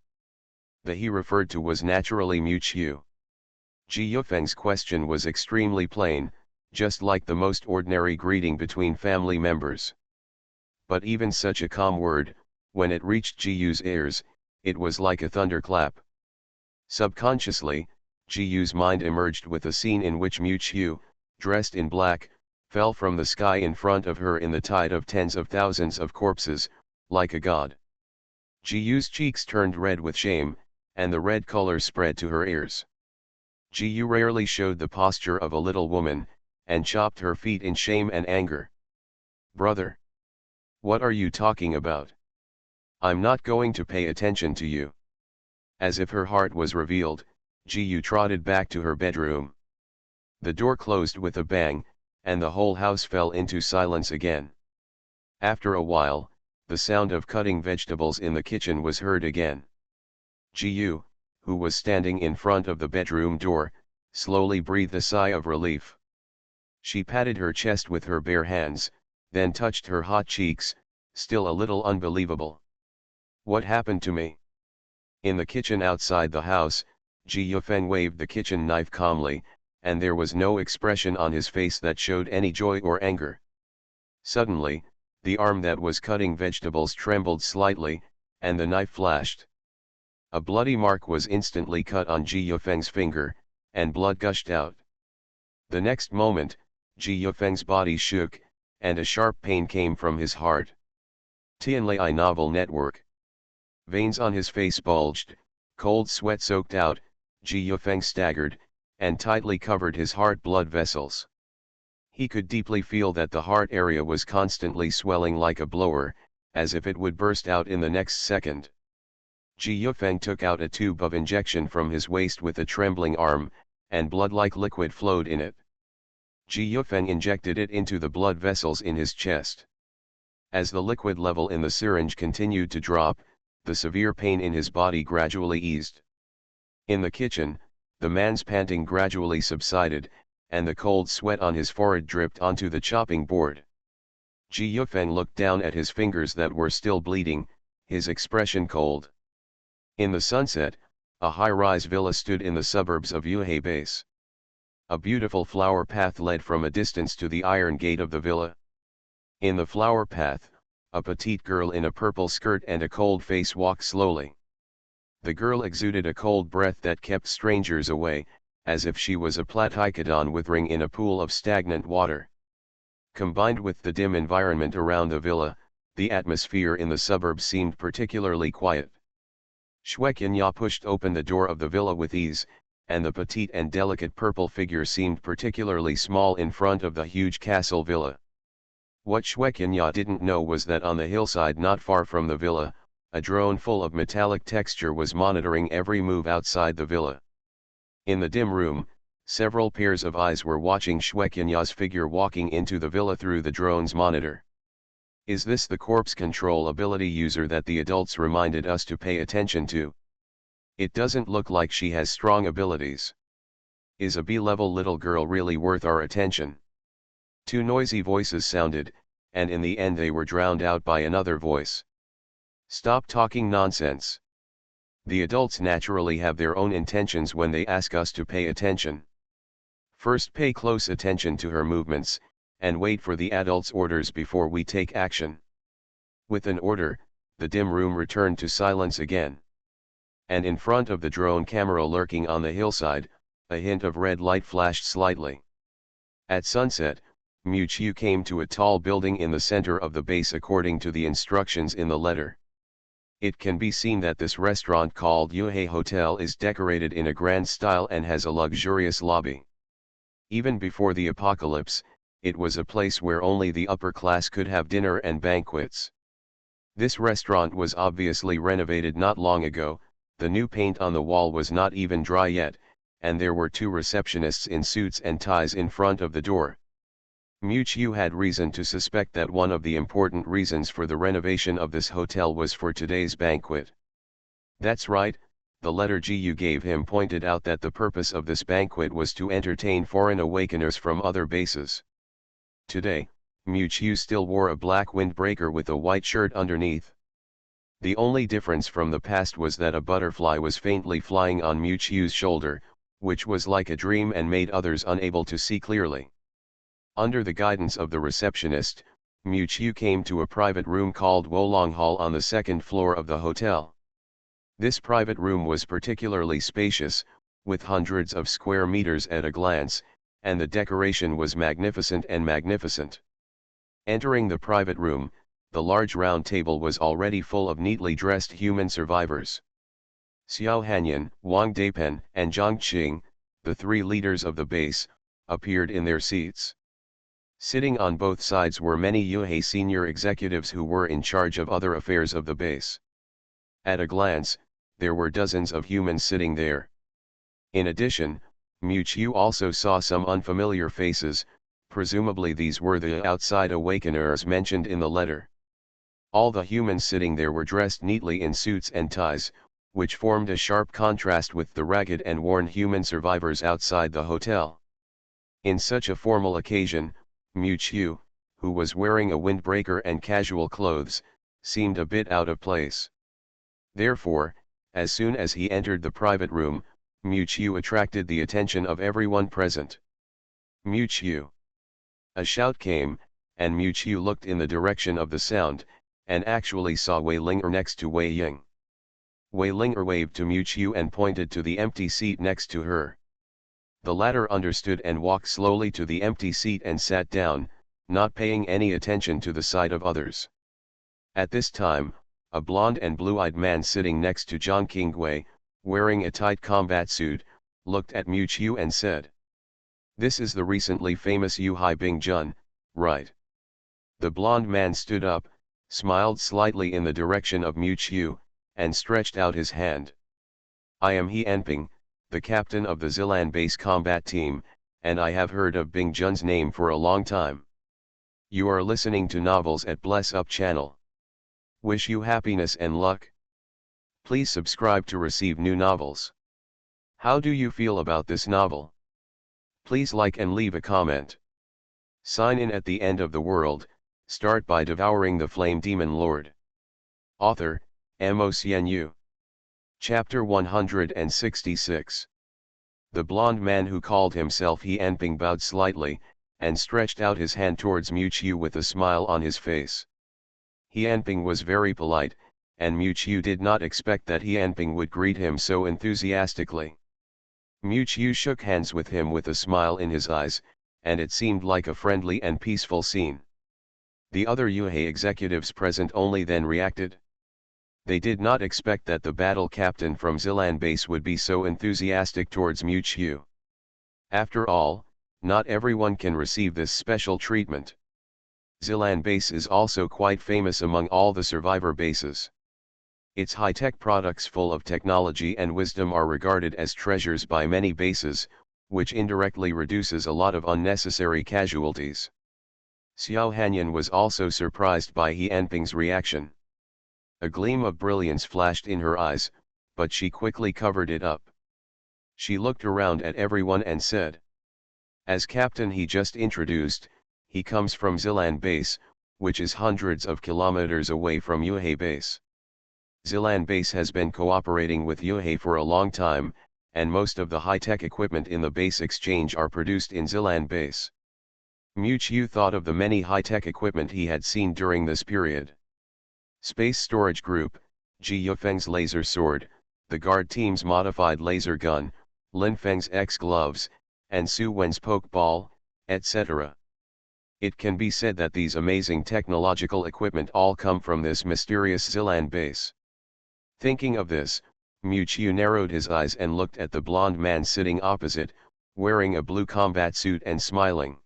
The he referred to was naturally Miuchiu. Ji Yufeng's question was extremely plain, just like the most ordinary greeting between family members. But even such a calm word, when it reached Ji Yu's ears, it was like a thunderclap. Subconsciously, Ji Yu's mind emerged with a scene in which Miuchiu, dressed in black, fell from the sky in front of her in the tide of tens of thousands of corpses, like a god. Ji Yu's cheeks turned red with shame, and the red color spread to her ears. Ji Yu rarely showed the posture of a little woman, and chopped her feet in shame and anger. "Brother! What are you talking about? I'm not going to pay attention to you." As if her heart was revealed, Ji Yu trotted back to her bedroom. The door closed with a bang, and the whole house fell into silence again. After a while, the sound of cutting vegetables in the kitchen was heard again. Ji Yu, who was standing in front of the bedroom door, slowly breathed a sigh of relief. She patted her chest with her bare hands, then touched her hot cheeks, still a little unbelievable. What happened to me? In the kitchen outside the house, Ji Yufeng waved the kitchen knife calmly, and there was no expression on his face that showed any joy or anger. Suddenly, the arm that was cutting vegetables trembled slightly, and the knife flashed. A bloody mark was instantly cut on Ji Yufeng's finger, and blood gushed out. The next moment, Ji Yufeng's body shook, and a sharp pain came from his heart. Tianlai Novel Network. Veins on his face bulged, cold sweat soaked out, Ji Yufeng staggered, and tightly covered his heart blood vessels. He could deeply feel that the heart area was constantly swelling like a blower, as if it would burst out in the next second. Ji Yufeng took out a tube of injection from his waist with a trembling arm, and blood-like liquid flowed in it. Ji Yufeng injected it into the blood vessels in his chest. As the liquid level in the syringe continued to drop, the severe pain in his body gradually eased. In the kitchen, the man's panting gradually subsided, and the cold sweat on his forehead dripped onto the chopping board. Ji Yufeng looked down at his fingers that were still bleeding, his expression cold. In the sunset, a high-rise villa stood in the suburbs of Yuhai Base. A beautiful flower path led from a distance to the iron gate of the villa. In the flower path, a petite girl in a purple skirt and a cold face walked slowly. The girl exuded a cold breath that kept strangers away, as if she was a platycodon withering in a pool of stagnant water. Combined with the dim environment around the villa, the atmosphere in the suburbs seemed particularly quiet. Shwekinya pushed open the door of the villa with ease, and the petite and delicate purple figure seemed particularly small in front of the huge castle villa. What Shwekinya didn't know was that on the hillside not far from the villa, a drone full of metallic texture was monitoring every move outside the villa. In the dim room, several pairs of eyes were watching Shwekinya's figure walking into the villa through the drone's monitor. Is this the corpse control ability user that the adults reminded us to pay attention to? It doesn't look like she has strong abilities. Is a B-level little girl really worth our attention? Two noisy voices sounded, and in the end they were drowned out by another voice. Stop talking nonsense. The adults naturally have their own intentions when they ask us to pay attention. First pay close attention to her movements, and wait for the adults' orders before we take action. With an order, the dim room returned to silence again. And in front of the drone camera lurking on the hillside, a hint of red light flashed slightly. At sunset, Mu-Chiu came to a tall building in the center of the base according to the instructions in the letter. It can be seen that this restaurant called Yuhei Hotel is decorated in a grand style and has a luxurious lobby. Even before the apocalypse, it was a place where only the upper class could have dinner and banquets. This restaurant was obviously renovated not long ago, the new paint on the wall was not even dry yet, and there were two receptionists in suits and ties in front of the door. Mu-Chiu had reason to suspect that one of the important reasons for the renovation of this hotel was for today's banquet. That's right, the letter Gu gave him pointed out that the purpose of this banquet was to entertain foreign awakeners from other bases. Today, Mu-Chiu still wore a black windbreaker with a white shirt underneath. The only difference from the past was that a butterfly was faintly flying on Mu-Chiu's shoulder, which was like a dream and made others unable to see clearly. Under the guidance of the receptionist, Mu-Chiu came to a private room called Wolong Hall on the second floor of the hotel. This private room was particularly spacious, with hundreds of square meters at a glance, and the decoration was magnificent and magnificent. Entering the private room, the large round table was already full of neatly dressed human survivors. Xiao Hanyan, Wang Daipen, and Zhang Qing, the three leaders of the base, appeared in their seats. Sitting on both sides were many Yuhei senior executives who were in charge of other affairs of the base. At a glance, there were dozens of humans sitting there. In addition, Mu-Chiu also saw some unfamiliar faces, presumably these were the outside awakeners mentioned in the letter. All the humans sitting there were dressed neatly in suits and ties, which formed a sharp contrast with the ragged and worn human survivors outside the hotel. In such a formal occasion, Mu-Chiu, who was wearing a windbreaker and casual clothes, seemed a bit out of place. Therefore, as soon as he entered the private room, Mu Qiu attracted the attention of everyone present. Mu Qiu! A shout came, and Mu Qiu looked in the direction of the sound, and actually saw Wei Ling next to Wei Ying. Wei Ling waved to Mu Qiu and pointed to the empty seat next to her. The latter understood and walked slowly to the empty seat and sat down, not paying any attention to the sight of others. At this time, a blond and blue-eyed man sitting next to Zhang Qingwei, wearing a tight combat suit, looked at Mu Qiu and said, "This is the recently famous Yu Haibing Jun, right?" The blond man stood up, smiled slightly in the direction of Mu Qiu, and stretched out his hand. "I am He Enping, the captain of the Zilan base combat team, and I have heard of Bing Jun's name for a long time. You are listening to Novels at Bless Up channel. Wish you happiness and luck. Please subscribe to receive new novels. How do you feel about this novel? Please like and leave a comment. Sign in at the end of the world, start by devouring the flame demon lord." Author, Mo. Chapter 166. The blond man who called himself He Enping bowed slightly, and stretched out his hand towards Mu Qiu with a smile on his face. He Enping was very polite, and Mu Qiu did not expect that He Enping would greet him so enthusiastically. Mu Qiu shook hands with him with a smile in his eyes, and it seemed like a friendly and peaceful scene. The other Yuhei executives present only then reacted. They did not expect that the battle captain from Zilan base would be so enthusiastic towards Mu Qiu. After all, not everyone can receive this special treatment. Zilan base is also quite famous among all the survivor bases. Its high-tech products full of technology and wisdom are regarded as treasures by many bases, which indirectly reduces a lot of unnecessary casualties. Xiao Hanyan was also surprised by He Enping's reaction. A gleam of brilliance flashed in her eyes, but she quickly covered it up. She looked around at everyone and said, "As captain he just introduced, he comes from Zilan base, which is hundreds of kilometers away from Yuhei base. Zilan base has been cooperating with Yuhei for a long time, and most of the high-tech equipment in the base exchange are produced in Zilan base." Mu Qiu thought of the many high-tech equipment he had seen during this period. Space Storage Group, Ji Yufeng's laser sword, the guard team's modified laser gun, Lin Feng's X-gloves, and Su Wen's poke ball, etc. It can be said that these amazing technological equipment all come from this mysterious Zilan base. Thinking of this, Mu Qiu narrowed his eyes and looked at the blond man sitting opposite, wearing a blue combat suit and smiling.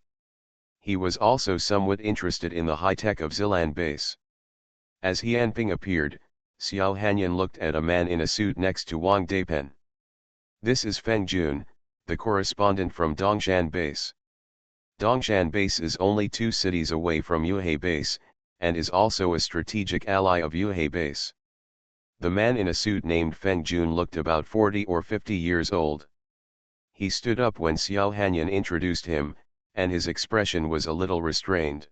He was also somewhat interested in the high-tech of Zilan base. As He Enping appeared, Xiao Hanyan looked at a man in a suit next to Wang Daipen. "This is Feng Jun, the correspondent from Dongshan base. Dongshan base is only 2 cities away from Yuhei base, and is also a strategic ally of Yuhei base." The man in a suit named Feng Jun looked about 40 or 50 years old. He stood up when Xiao Hanyan introduced him, and his expression was a little restrained.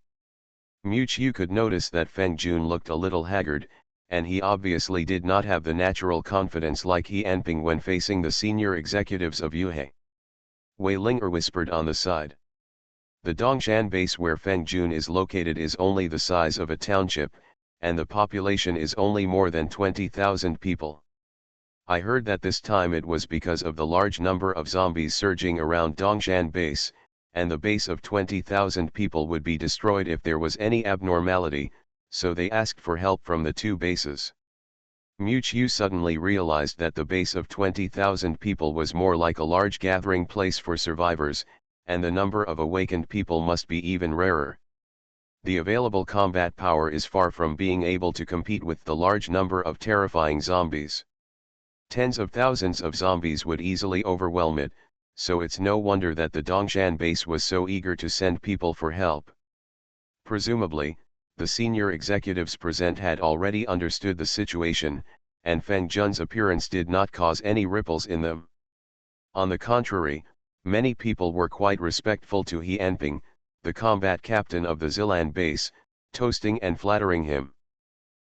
Mu Qiu could notice that Feng Jun looked a little haggard, and he obviously did not have the natural confidence like He Enping when facing the senior executives of Yuhei. Wei Ling whispered on the side. "The Dongshan base where Feng Jun is located is only the size of a township, and the population is only more than 20,000 people. I heard that this time it was because of the large number of zombies surging around Dongshan base, and the base of 20,000 people would be destroyed if there was any abnormality, so they asked for help from the 2 bases." Mu Qiu suddenly realized that the base of 20,000 people was more like a large gathering place for survivors, and the number of awakened people must be even rarer. The available combat power is far from being able to compete with the large number of terrifying zombies. Tens of thousands of zombies would easily overwhelm it, so it's no wonder that the Dongshan base was so eager to send people for help. Presumably, the senior executives present had already understood the situation, and Feng Jun's appearance did not cause any ripples in them. On the contrary, many people were quite respectful to He Enping, the combat captain of the Zilan base, toasting and flattering him.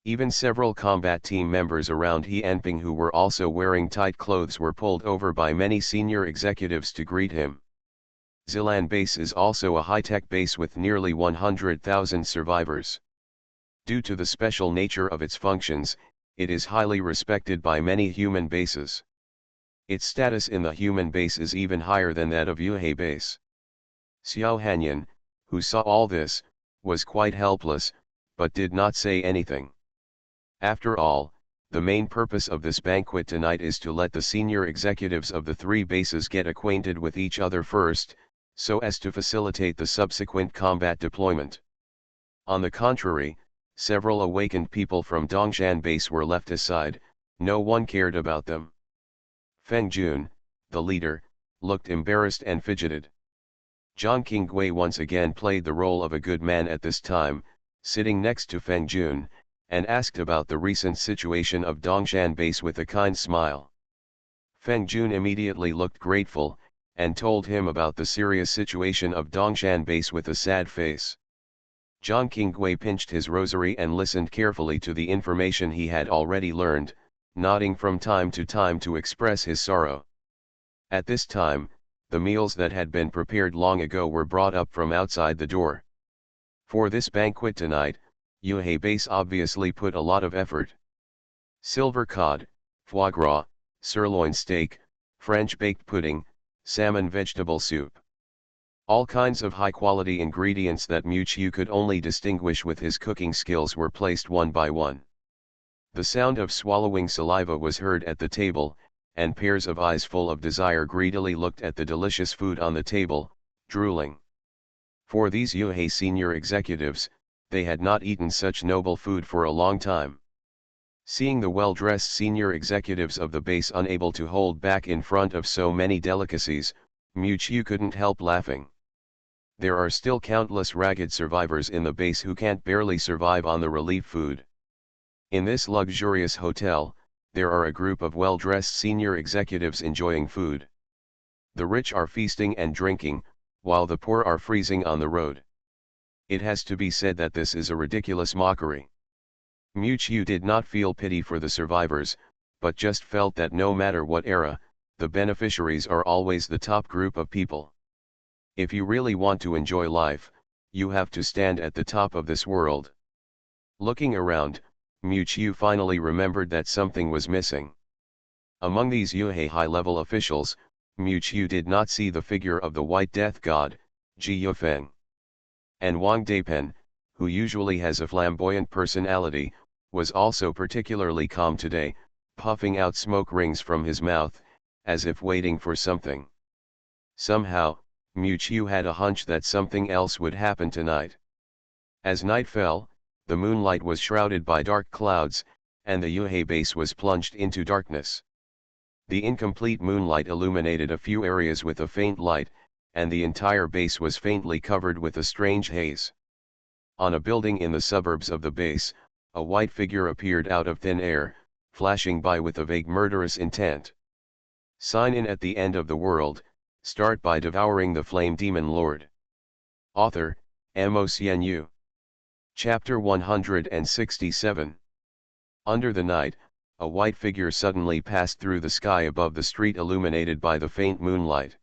Even several combat team members around He Enping who were also wearing tight clothes were pulled over by many senior executives to greet him. Zilan base is also a high-tech base with nearly 100,000 survivors. Due to the special nature of its functions, it is highly respected by many human bases. Its status in the human base is even higher than that of Yuhei base. Xiao Hanyan, who saw all this, was quite helpless, but did not say anything. After all, the main purpose of this banquet tonight is to let the senior executives of the three bases get acquainted with each other first, so as to facilitate the subsequent combat deployment. On the contrary, several awakened people from Dongshan base were left aside, no one cared about them. Feng Jun, the leader, looked embarrassed and fidgeted. Zhang Qinggui once again played the role of a good man at this time, sitting next to Feng Jun, and asked about the recent situation of Dongshan base with a kind smile. Feng Jun immediately looked grateful, and told him about the serious situation of Dongshan base with a sad face. Zhang Qinggui pinched his rosary and listened carefully to the information he had already learned, nodding from time to time to express his sorrow. At this time, the meals that had been prepared long ago were brought up from outside the door. For this banquet tonight, Yuhei base obviously put a lot of effort. Silver cod, foie gras, sirloin steak, French baked pudding, salmon vegetable soup. All kinds of high-quality ingredients that Mu Qiu could only distinguish with his cooking skills were placed one by one. The sound of swallowing saliva was heard at the table, and pairs of eyes full of desire greedily looked at the delicious food on the table, drooling. For these Yuhei senior executives, they had not eaten such noble food for a long time. Seeing the well-dressed senior executives of the base unable to hold back in front of so many delicacies, Mu Qiu couldn't help laughing. There are still countless ragged survivors in the base who can't barely survive on the relief food. In this luxurious hotel, there are a group of well-dressed senior executives enjoying food. The rich are feasting and drinking, while the poor are freezing on the road. It has to be said that this is a ridiculous mockery. Mu Qiu did not feel pity for the survivors, but just felt that no matter what era, the beneficiaries are always the top group of people. If you really want to enjoy life, you have to stand at the top of this world. Looking around, Mu Qiu finally remembered that something was missing. Among these Yuhei high-level officials, Mu Qiu did not see the figure of the White Death God, Ji Yufeng. And Wang Daipen, who usually has a flamboyant personality, was also particularly calm today, puffing out smoke rings from his mouth, as if waiting for something. Somehow, Mu Qiu had a hunch that something else would happen tonight. As night fell, the moonlight was shrouded by dark clouds, and the Yuhei base was plunged into darkness. The incomplete moonlight illuminated a few areas with a faint light, and the entire base was faintly covered with a strange haze. On a building in the suburbs of the base, a white figure appeared out of thin air, flashing by with a vague murderous intent. Sign in at the end of the world, start by devouring the flame demon lord. Author, MOCNU. Chapter 167. Under the night, a white figure suddenly passed through the sky above the street illuminated by the faint moonlight.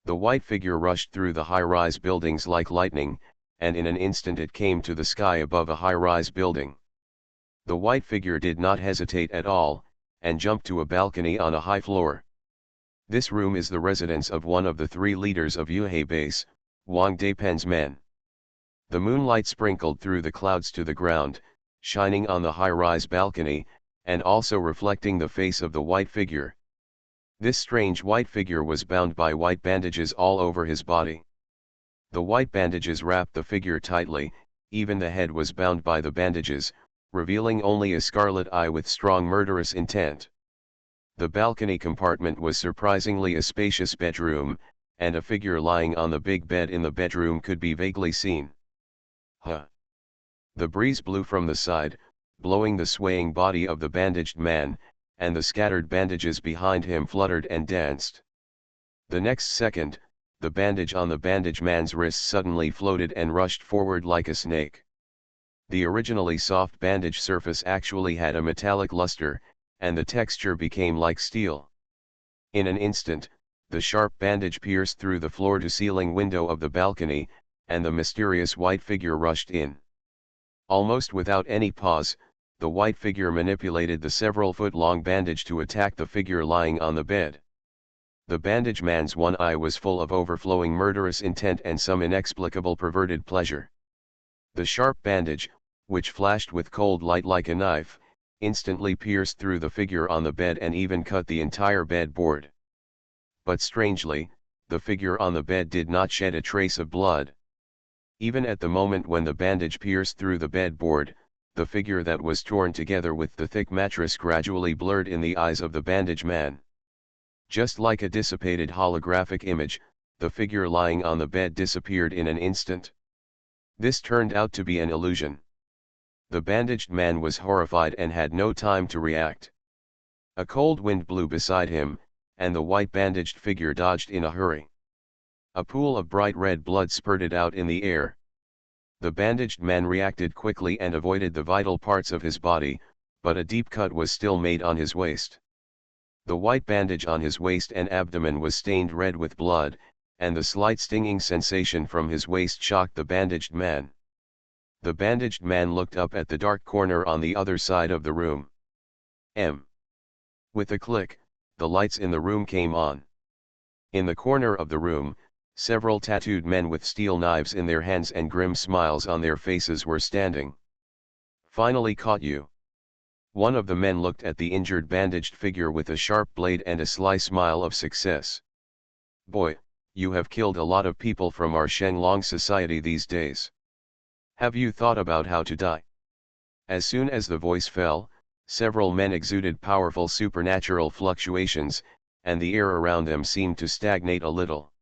The white figure rushed through the high-rise buildings like lightning, and in an instant it came to the sky above a high-rise building. The white figure did not hesitate at all, and jumped to a balcony on a high floor. This room is the residence of one of the three leaders of Yuhei base, Wang Daipen's men. The moonlight sprinkled through the clouds to the ground, shining on the high-rise balcony, and also reflecting the face of the white figure. This strange white figure was bound by white bandages all over his body. The white bandages wrapped the figure tightly, even the head was bound by the bandages, revealing only a scarlet eye with strong murderous intent. The balcony compartment was surprisingly a spacious bedroom, and a figure lying on the big bed in the bedroom could be vaguely seen. Huh! The breeze blew from the side, blowing the swaying body of the bandaged man, and the scattered bandages behind him fluttered and danced. The next second, the bandage on the bandage man's wrist suddenly floated and rushed forward like a snake. The originally soft bandage surface actually had a metallic luster, and the texture became like steel. In an instant, the sharp bandage pierced through the floor-to-ceiling window of the balcony, and the mysterious white figure rushed in. Almost without any pause, the white figure manipulated the several-foot-long bandage to attack the figure lying on the bed. The bandage man's one eye was full of overflowing murderous intent and some inexplicable perverted pleasure. The sharp bandage, which flashed with cold light like a knife, instantly pierced through the figure on the bed and even cut the entire bed board. But strangely, the figure on the bed did not shed a trace of blood. Even at the moment when the bandage pierced through the bed board, the figure that was torn together with the thick mattress gradually blurred in the eyes of the bandage man. Just like a dissipated holographic image, the figure lying on the bed disappeared in an instant. This turned out to be an illusion. The bandaged man was horrified and had no time to react. A cold wind blew beside him, and the white bandaged figure dodged in a hurry. A pool of bright red blood spurted out in the air. The bandaged man reacted quickly and avoided the vital parts of his body, but a deep cut was still made on his waist. The white bandage on his waist and abdomen was stained red with blood, and the slight stinging sensation from his waist shocked the bandaged man. The bandaged man looked up at the dark corner on the other side of the room. With a click, the lights in the room came on. In the corner of the room, several tattooed men with steel knives in their hands and grim smiles on their faces were standing. "Finally caught you." One of the men looked at the injured bandaged figure with a sharp blade and a sly smile of success. "Boy, you have killed a lot of people from our Shenlong society these days. Have you thought about how to die?" As soon as the voice fell, several men exuded powerful supernatural fluctuations, and the air around them seemed to stagnate a little.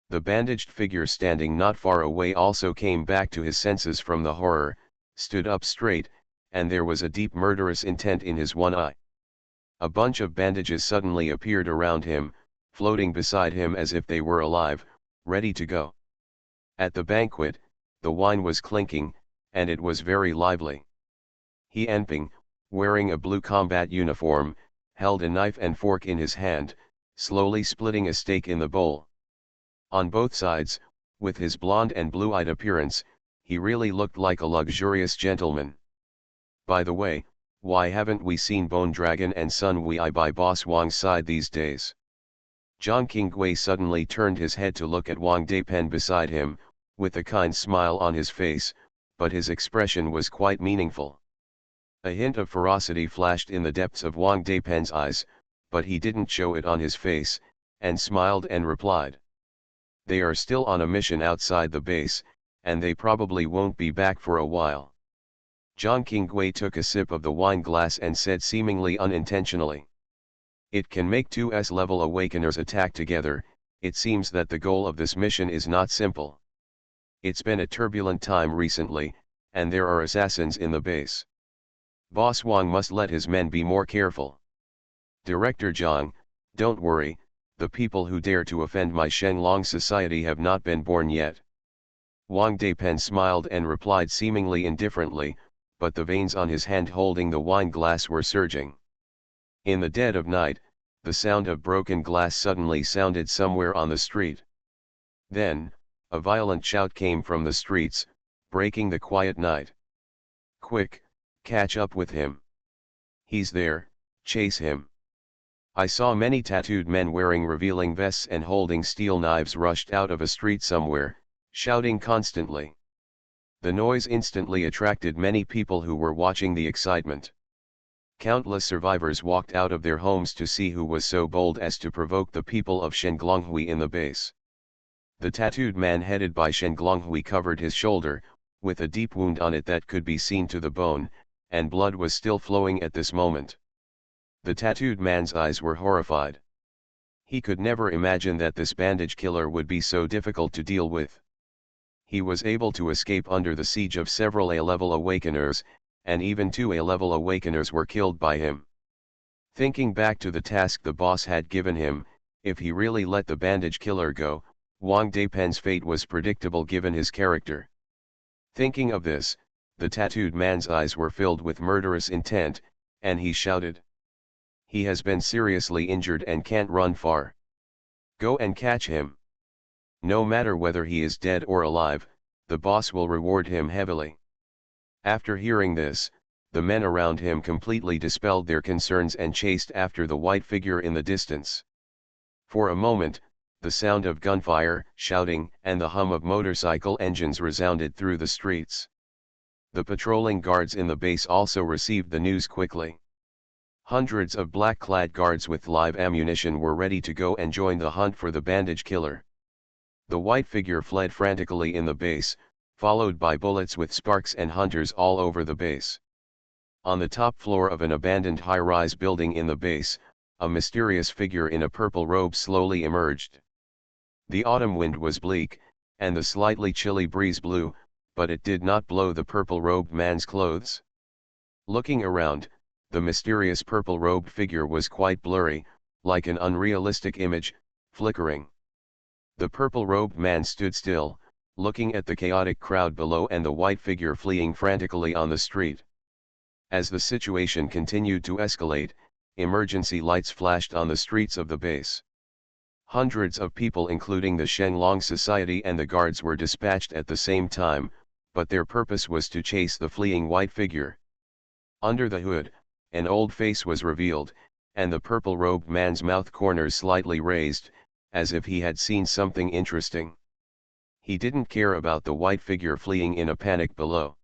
The bandaged figure standing not far away also came back to his senses from the horror, stood up straight, and there was a deep murderous intent in his one eye. A bunch of bandages suddenly appeared around him, floating beside him as if they were alive, ready to go. At the banquet, the wine was clinking, and it was very lively. He Enping, wearing a blue combat uniform, held a knife and fork in his hand, slowly splitting a steak in the bowl. On both sides, with his blonde and blue-eyed appearance, he really looked like a luxurious gentleman. By the way, why haven't we seen Bone Dragon and Sun Wei by Boss Wang's side these days? Zhang Qinggui suddenly turned his head to look at Wang Deipen beside him, with a kind smile on his face, but his expression was quite meaningful. A hint of ferocity flashed in the depths of Wang Deipen's eyes, but he didn't show it on his face, and smiled and replied. "They are still on a mission outside the base, and they probably won't be back for a while." Zhang Qinggui took a sip of the wine glass and said seemingly unintentionally. "It can make two S-level awakeners attack together. It seems that the goal of this mission is not simple. It's been a turbulent time recently, and there are assassins in the base. Boss Wang must let his men be more careful." "Director Zhang, don't worry, the people who dare to offend my Shenlong society have not been born yet." Wang Deipen smiled and replied seemingly indifferently, but the veins on his hand holding the wine glass were surging. In the dead of night, the sound of broken glass suddenly sounded somewhere on the street. Then, a violent shout came from the streets, breaking the quiet night. "Quick, catch up with him. He's there, chase him." I saw many tattooed men wearing revealing vests and holding steel knives rushed out of a street somewhere, shouting constantly. The noise instantly attracted many people who were watching the excitement. Countless survivors walked out of their homes to see who was so bold as to provoke the people of Shenglonghui in the base. The tattooed man headed by Shenglonghui covered his shoulder, with a deep wound on it that could be seen to the bone, and blood was still flowing at this moment. The tattooed man's eyes were horrified. He could never imagine that this bandage killer would be so difficult to deal with. He was able to escape under the siege of several A-level awakeners, and even 2 A-level awakeners were killed by him. Thinking back to the task the boss had given him, if he really let the bandage killer go, Wang Daipen's fate was predictable given his character. Thinking of this, the tattooed man's eyes were filled with murderous intent, and he shouted. He has been seriously injured and can't run far. Go and catch him. No matter whether he is dead or alive, the boss will reward him heavily. After hearing this, the men around him completely dispelled their concerns and chased after the white figure in the distance. For a moment, the sound of gunfire, shouting, and the hum of motorcycle engines resounded through the streets. The patrolling guards in the base also received the news quickly. Hundreds of black-clad guards with live ammunition were ready to go and join the hunt for the bandage killer. The white figure fled frantically in the base, followed by bullets with sparks and hunters all over the base. On the top floor of an abandoned high-rise building in the base, a mysterious figure in a purple robe slowly emerged. The autumn wind was bleak, and the slightly chilly breeze blew, but it did not blow the purple-robed man's clothes. Looking around, the mysterious purple-robed figure was quite blurry, like an unrealistic image, flickering. The purple-robed man stood still, looking at the chaotic crowd below and the white figure fleeing frantically on the street. As the situation continued to escalate, emergency lights flashed on the streets of the base. Hundreds of people including the Shenlong Society and the guards were dispatched at the same time, but their purpose was to chase the fleeing white figure. Under the hood, an old face was revealed, and the purple-robed man's mouth corners slightly raised, as if he had seen something interesting. He didn't care about the white figure fleeing in a panic below.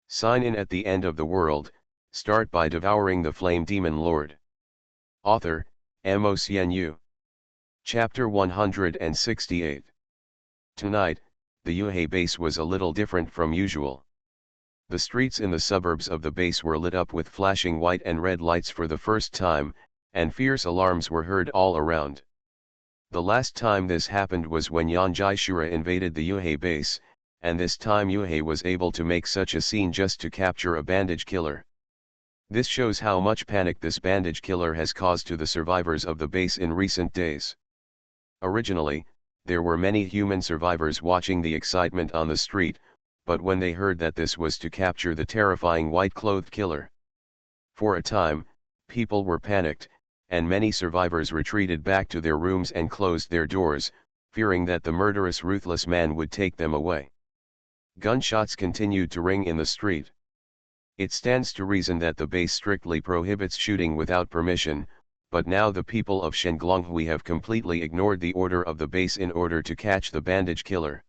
Sign in at the end of the world, start by devouring the flame demon lord. Author, Mo Xianyu. Chapter 168. Tonight, the Yuhei base was a little different from usual. The streets in the suburbs of the base were lit up with flashing white and red lights for the first time, and fierce alarms were heard all around. The last time this happened was when Yan Jaishura invaded the Yuhei base, and this time Yuhei was able to make such a scene just to capture a bandage killer. This shows how much panic this bandage killer has caused to the survivors of the base in recent days. Originally, there were many human survivors watching the excitement on the street, but when they heard that this was to capture the terrifying white-clothed killer. For a time, people were panicked, and many survivors retreated back to their rooms and closed their doors, fearing that the murderous ruthless man would take them away. Gunshots continued to ring in the street. It stands to reason that the base strictly prohibits shooting without permission, but now the people of Shenglonghui have completely ignored the order of the base in order to catch the bandage killer.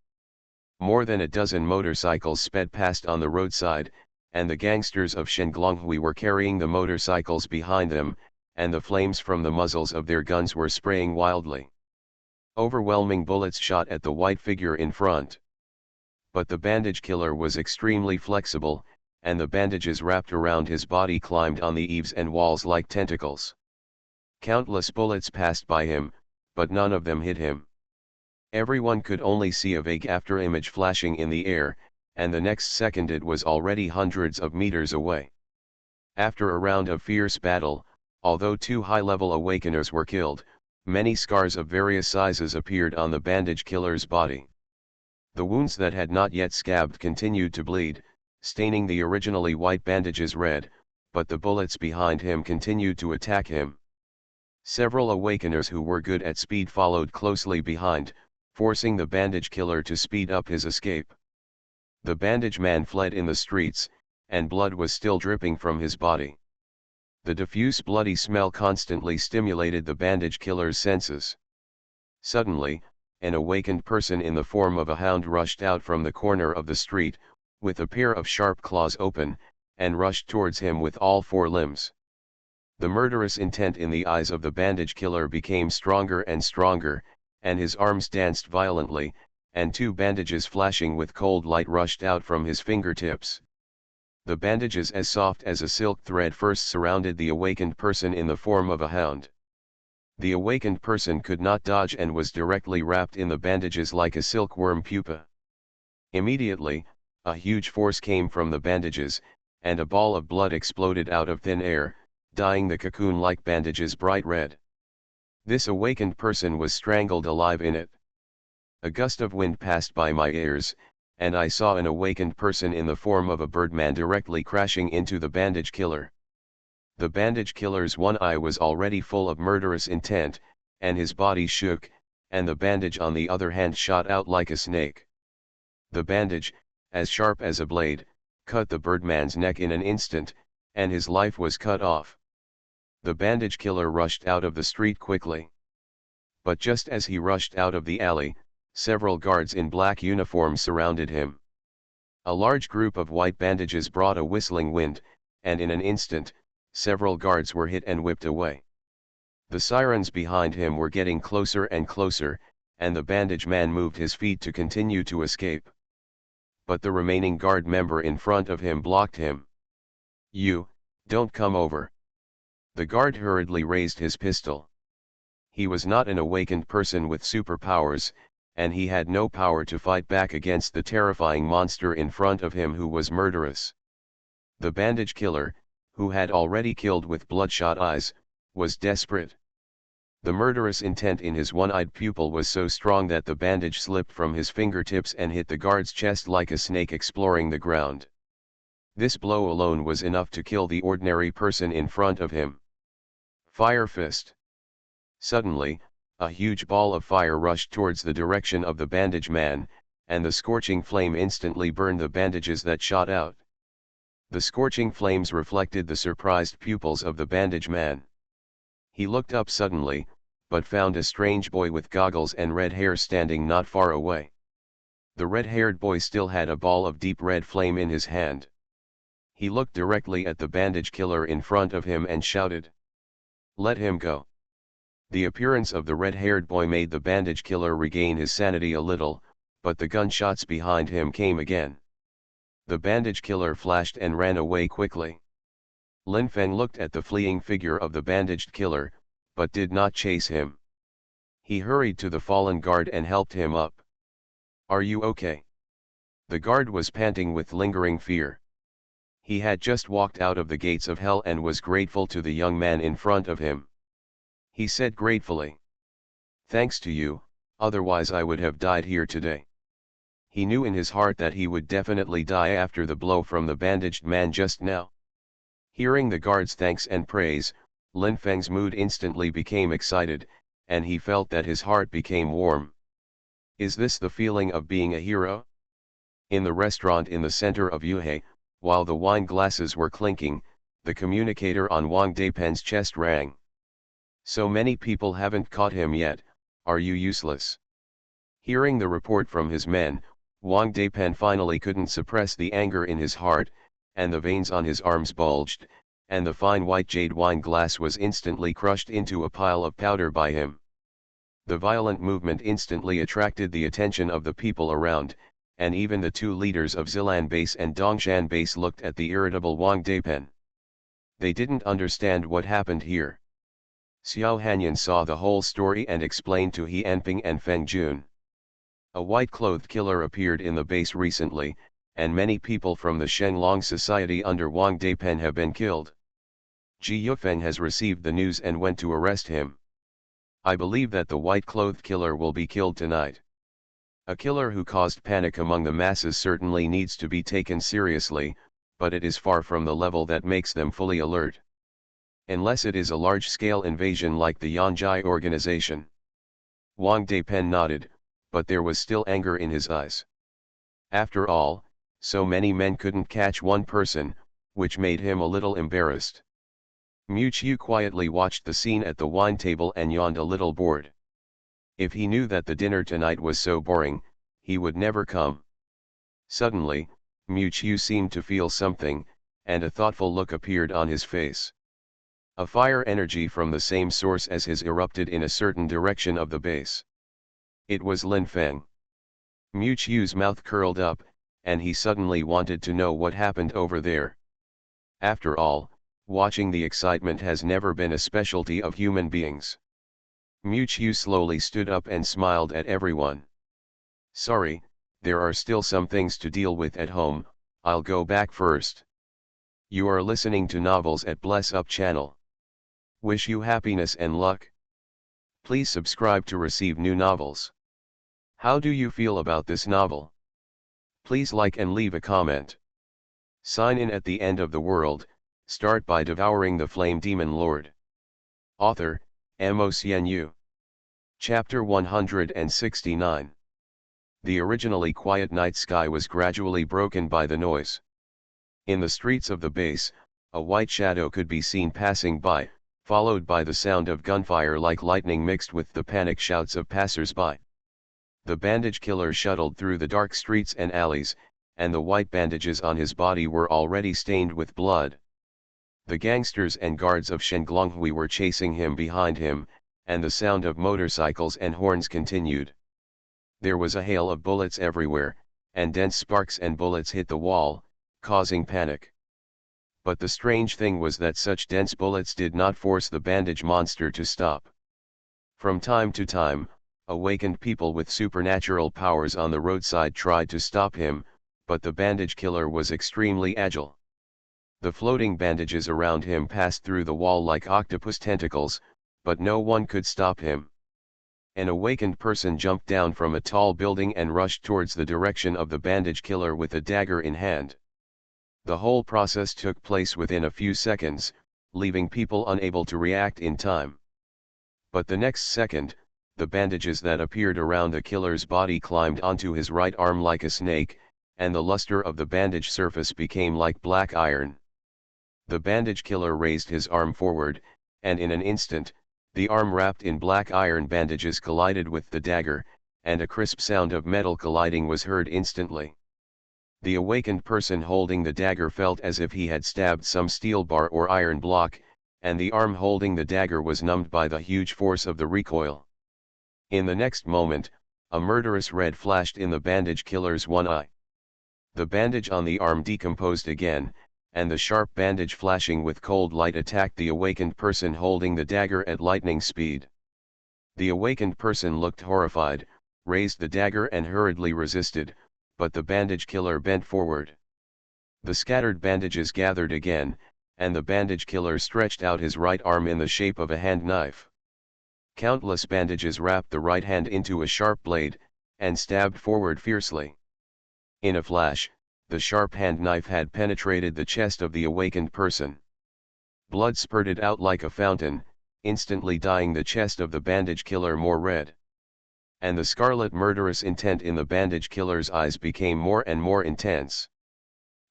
More than a dozen motorcycles sped past on the roadside, and the gangsters of Shenglonghui were carrying the motorcycles behind them, and the flames from the muzzles of their guns were spraying wildly. Overwhelming bullets shot at the white figure in front. But the bandage killer was extremely flexible, and the bandages wrapped around his body climbed on the eaves and walls like tentacles. Countless bullets passed by him, but none of them hit him. Everyone could only see a vague after-image flashing in the air, and the next second it was already hundreds of meters away. After a round of fierce battle, although 2 high-level awakeners were killed, many scars of various sizes appeared on the bandage killer's body. The wounds that had not yet scabbed continued to bleed, staining the originally white bandages red, but the bullets behind him continued to attack him. Several awakeners who were good at speed followed closely behind, forcing the bandage killer to speed up his escape. The bandage man fled in the streets, and blood was still dripping from his body. The diffuse bloody smell constantly stimulated the bandage killer's senses. Suddenly, an awakened person in the form of a hound rushed out from the corner of the street, with a pair of sharp claws open, and rushed towards him with all 4 limbs. The murderous intent in the eyes of the bandage killer became stronger and stronger, and his arms danced violently, and 2 bandages flashing with cold light rushed out from his fingertips. The bandages as soft as a silk thread first surrounded the awakened person in the form of a hound. The awakened person could not dodge and was directly wrapped in the bandages like a silkworm pupa. Immediately, a huge force came from the bandages, and a ball of blood exploded out of thin air, dyeing the cocoon-like bandages bright red. This awakened person was strangled alive in it. A gust of wind passed by my ears, and I saw an awakened person in the form of a birdman directly crashing into the bandage killer. The bandage killer's one eye was already full of murderous intent, and his body shook, and the bandage on the other hand shot out like a snake. The bandage, as sharp as a blade, cut the birdman's neck in an instant, and his life was cut off. The bandage killer rushed out of the street quickly. But just as he rushed out of the alley, several guards in black uniforms surrounded him. A large group of white bandages brought a whistling wind, and in an instant, several guards were hit and whipped away. The sirens behind him were getting closer and closer, and the bandage man moved his feet to continue to escape. But the remaining guard member in front of him blocked him. "You, don't come over." The guard hurriedly raised his pistol. He was not an awakened person with superpowers, and he had no power to fight back against the terrifying monster in front of him who was murderous. The bandage killer, who had already killed with bloodshot eyes, was desperate. The murderous intent in his one-eyed pupil was so strong that the bandage slipped from his fingertips and hit the guard's chest like a snake exploring the ground. This blow alone was enough to kill the ordinary person in front of him. Fire fist. Suddenly, a huge ball of fire rushed towards the direction of the bandage man, and the scorching flame instantly burned the bandages that shot out. The scorching flames reflected the surprised pupils of the bandage man. He looked up suddenly, but found a strange boy with goggles and red hair standing not far away. The red-haired boy still had a ball of deep red flame in his hand. He looked directly at the bandage killer in front of him and shouted, "Let him go." The appearance of the red-haired boy made the bandage killer regain his sanity a little, but the gunshots behind him came again. The bandage killer flashed and ran away quickly. Lin Feng looked at the fleeing figure of the bandaged killer, but did not chase him. He hurried to the fallen guard and helped him up. "Are you okay?" The guard was panting with lingering fear. He had just walked out of the gates of hell and was grateful to the young man in front of him. He said gratefully, "Thanks to you, otherwise I would have died here today." He knew in his heart that he would definitely die after the blow from the bandaged man just now. Hearing the guard's thanks and praise, Lin Feng's mood instantly became excited, and he felt that his heart became warm. Is this the feeling of being a hero? In the restaurant in the center of Yuhei, while the wine glasses were clinking, the communicator on Wang Daipen's chest rang. "So many people haven't caught him yet, are you useless?" Hearing the report from his men, Wang Daipen finally couldn't suppress the anger in his heart, and the veins on his arms bulged, and the fine white jade wine glass was instantly crushed into a pile of powder by him. The violent movement instantly attracted the attention of the people around, and even the two leaders of Zilan Base and Dongshan Base looked at the irritable Wang Daipen. They didn't understand what happened here. Xiao Hanyan saw the whole story and explained to He Anping and Feng Jun. A white-clothed killer appeared in the base recently, and many people from the Shenlong society under Wang Daipen have been killed. Ji Yufeng has received the news and went to arrest him. I believe that the white-clothed killer will be killed tonight. A killer who caused panic among the masses certainly needs to be taken seriously, but it is far from the level that makes them fully alert. Unless it is a large-scale invasion like the Yanjai organization. Wang Daipen nodded, but there was still anger in his eyes. After all, so many men couldn't catch one person, which made him a little embarrassed. Mu Qiu quietly watched the scene at the wine table and yawned a little bored. If he knew that the dinner tonight was so boring, he would never come. Suddenly, Mu Qiu seemed to feel something, and a thoughtful look appeared on his face. A fire energy from the same source as his erupted in a certain direction of the base. It was Lin Feng. Mu Qiu's mouth curled up, and he suddenly wanted to know what happened over there. After all, watching the excitement has never been a specialty of human beings. Mu Qiu slowly stood up and smiled at everyone. "Sorry, there are still some things to deal with at home, I'll go back first." You are listening to novels at Bless Up channel. Wish you happiness and luck. Please subscribe to receive new novels. How do you feel about this novel? Please like and leave a comment. Sign in at the end of the world, start by devouring the flame demon lord. Author, MOCNU. Chapter 169. The originally quiet night sky was gradually broken by the noise. In the streets of the base, a white shadow could be seen passing by, followed by the sound of gunfire like lightning mixed with the panic shouts of passers-by. The bandage killer shuttled through the dark streets and alleys, and the white bandages on his body were already stained with blood. The gangsters and guards of Shenglonghui were chasing him behind him, and the sound of motorcycles and horns continued. There was a hail of bullets everywhere, and dense sparks and bullets hit the wall, causing panic. But the strange thing was that such dense bullets did not force the bandage monster to stop. From time to time, awakened people with supernatural powers on the roadside tried to stop him, but the bandage killer was extremely agile. The floating bandages around him passed through the wall like octopus tentacles, but no one could stop him. An awakened person jumped down from a tall building and rushed towards the direction of the bandage killer with a dagger in hand. The whole process took place within a few seconds, leaving people unable to react in time. But the next second, the bandages that appeared around the killer's body climbed onto his right arm like a snake, and the luster of the bandage surface became like black iron. The bandage killer raised his arm forward, and in an instant, the arm wrapped in black iron bandages collided with the dagger, and a crisp sound of metal colliding was heard instantly. The awakened person holding the dagger felt as if he had stabbed some steel bar or iron block, and the arm holding the dagger was numbed by the huge force of the recoil. In the next moment, a murderous red flashed in the bandage killer's one eye. The bandage on the arm decomposed again, and the sharp bandage flashing with cold light attacked the awakened person holding the dagger at lightning speed. The awakened person looked horrified, raised the dagger and hurriedly resisted, but the bandage killer bent forward. The scattered bandages gathered again, and the bandage killer stretched out his right arm in the shape of a hand knife. Countless bandages wrapped the right hand into a sharp blade, and stabbed forward fiercely. In a flash, the sharp hand knife had penetrated the chest of the awakened person. Blood spurted out like a fountain, instantly dyeing the chest of the bandage killer more red. And the scarlet murderous intent in the bandage killer's eyes became more and more intense.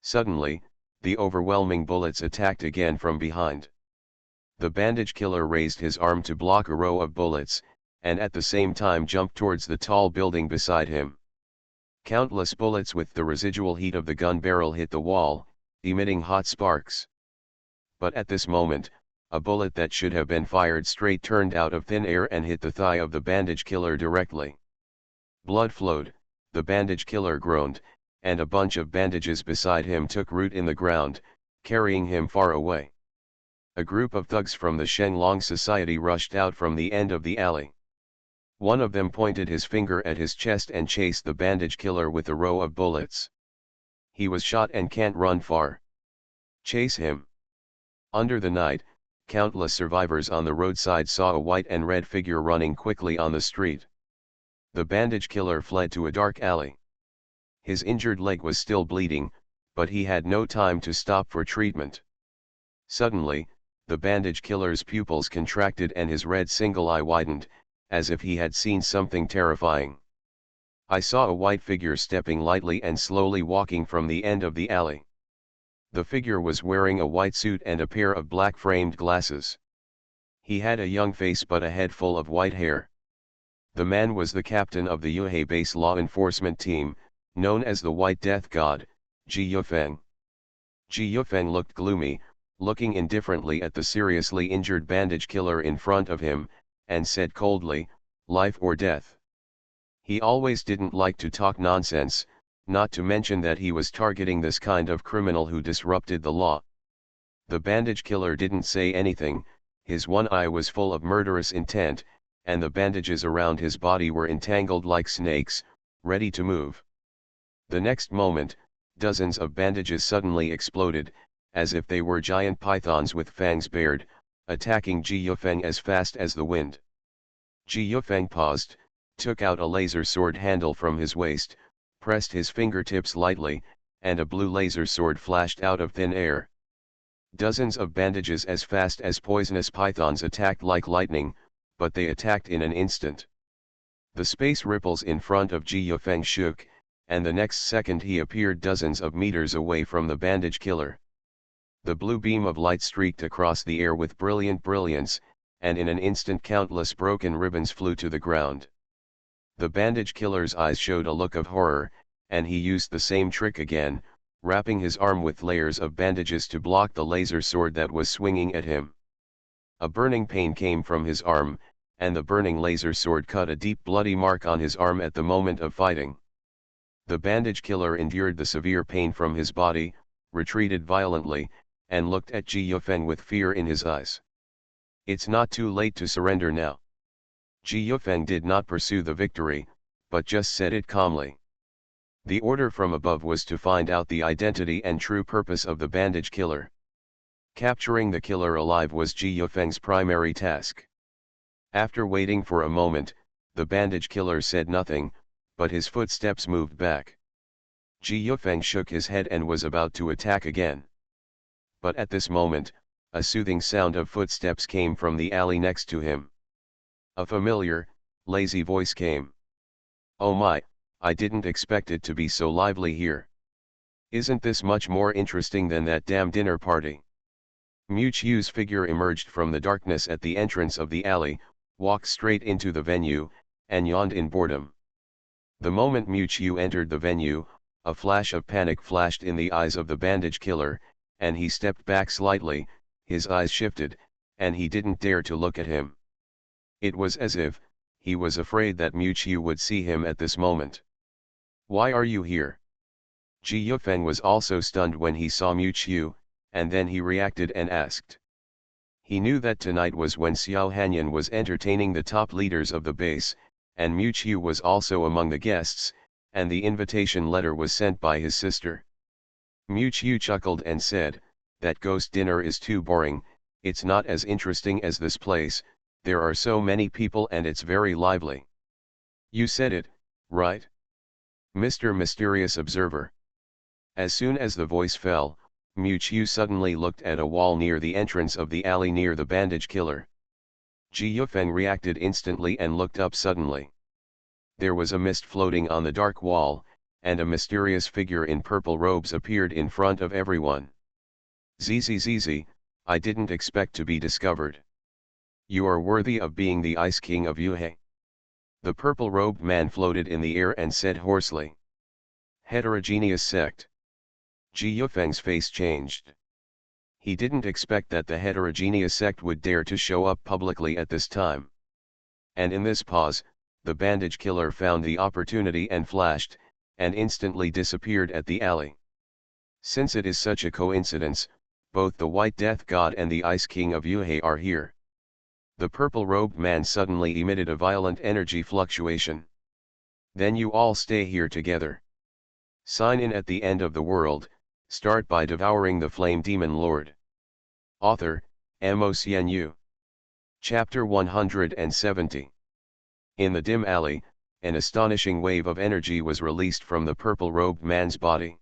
Suddenly, the overwhelming bullets attacked again from behind. The bandage killer raised his arm to block a row of bullets, and at the same time jumped towards the tall building beside him. Countless bullets with the residual heat of the gun barrel hit the wall, emitting hot sparks. But at this moment, a bullet that should have been fired straight turned out of thin air and hit the thigh of the bandage killer directly. Blood flowed, the bandage killer groaned, and a bunch of bandages beside him took root in the ground, carrying him far away. A group of thugs from the Shenlong Society rushed out from the end of the alley. One of them pointed his finger at his chest and chased the bandage killer with a row of bullets. He was shot and can't run far. Chase him. Under the night, countless survivors on the roadside saw a white and red figure running quickly on the street. The bandage killer fled to a dark alley. His injured leg was still bleeding, but he had no time to stop for treatment. Suddenly, the bandage killer's pupils contracted and his red single eye widened, as if he had seen something terrifying. I saw a white figure stepping lightly and slowly walking from the end of the alley. The figure was wearing a white suit and a pair of black framed glasses. He had a young face but a head full of white hair. The man was the captain of the Yuhei base law enforcement team, known as the White Death God, Ji Yufeng. Ji Yufeng looked gloomy, looking indifferently at the seriously injured bandage killer in front of him, and said coldly, "Life or death." He always didn't like to talk nonsense, not to mention that he was targeting this kind of criminal who disrupted the law. The bandage killer didn't say anything, his one eye was full of murderous intent, and the bandages around his body were entangled like snakes, ready to move. The next moment, dozens of bandages suddenly exploded, as if they were giant pythons with fangs bared, attacking Ji Yufeng as fast as the wind. Ji Yufeng paused, took out a laser sword handle from his waist, pressed his fingertips lightly, and a blue laser sword flashed out of thin air. Dozens of bandages as fast as poisonous pythons attacked like lightning, but they attacked in an instant. The space ripples in front of Ji Yufeng shook, and the next second he appeared dozens of meters away from the bandage killer. The blue beam of light streaked across the air with brilliant brilliance, and in an instant countless broken ribbons flew to the ground. The bandage killer's eyes showed a look of horror, and he used the same trick again, wrapping his arm with layers of bandages to block the laser sword that was swinging at him. A burning pain came from his arm, and the burning laser sword cut a deep bloody mark on his arm at the moment of fighting. The bandage killer endured the severe pain from his body, retreated violently, and looked at Ji Yufeng with fear in his eyes. It's not too late to surrender now. Ji Yufeng did not pursue the victory, but just said it calmly. The order from above was to find out the identity and true purpose of the bandage killer. Capturing the killer alive was Ji Yufeng's primary task. After waiting for a moment, the bandage killer said nothing, but his footsteps moved back. Ji Yufeng shook his head and was about to attack again. But at this moment, a soothing sound of footsteps came from the alley next to him. A familiar, lazy voice came. "Oh my, I didn't expect it to be so lively here. Isn't this much more interesting than that damn dinner party?" Mu Chiu's figure emerged from the darkness at the entrance of the alley, walked straight into the venue, and yawned in boredom. The moment Mu Chiu entered the venue, a flash of panic flashed in the eyes of the bandage killer, and he stepped back slightly, his eyes shifted, and he didn't dare to look at him. It was as if he was afraid that Mu Chiu would see him at this moment. "Why are you here?" Ji Yufeng was also stunned when he saw Mu Chiu, and then he reacted and asked. He knew that tonight was when Xiao Hanyan was entertaining the top leaders of the base, and Mu Chiu was also among the guests, and the invitation letter was sent by his sister. Mu Chiu chuckled and said, "That ghost dinner is too boring, it's not as interesting as this place, there are so many people and it's very lively." "You said it, right, Mr. Mysterious Observer?" As soon as the voice fell, Mu Chiu suddenly looked at a wall near the entrance of the alley near the bandage killer. Ji Yufeng reacted instantly and looked up suddenly. There was a mist floating on the dark wall, and a mysterious figure in purple robes appeared in front of everyone. "Zizi, I didn't expect to be discovered. You are worthy of being the Ice King of Yuhe." The purple-robed man floated in the air and said hoarsely. "Heterogeneous sect." Ji Yufeng's face changed. He didn't expect that the heterogeneous sect would dare to show up publicly at this time. And in this pause, the bandage killer found the opportunity and flashed, and instantly disappeared at the alley. Since it is such a coincidence, both the White Death God and the Ice King of Yuhe are here. The purple-robed man suddenly emitted a violent energy fluctuation. "Then you all stay here together. Sign in at the end of the world, start by devouring the Flame Demon Lord." Author, Mo. Chapter 170. In the dim alley, an astonishing wave of energy was released from the purple-robed man's body.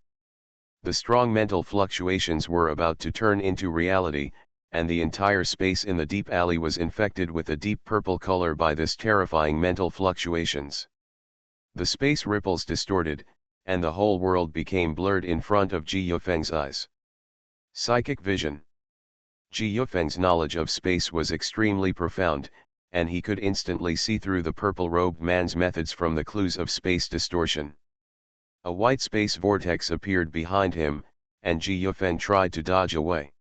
The strong mental fluctuations were about to turn into reality, and the entire space in the deep alley was infected with a deep purple color by this terrifying mental fluctuations. The space ripples distorted, and the whole world became blurred in front of Ji Yufeng's eyes. Psychic vision. Ji Yufeng's knowledge of space was extremely profound, and he could instantly see through the purple-robed man's methods from the clues of space distortion. A white space vortex appeared behind him, and Ji Yufeng tried to dodge away.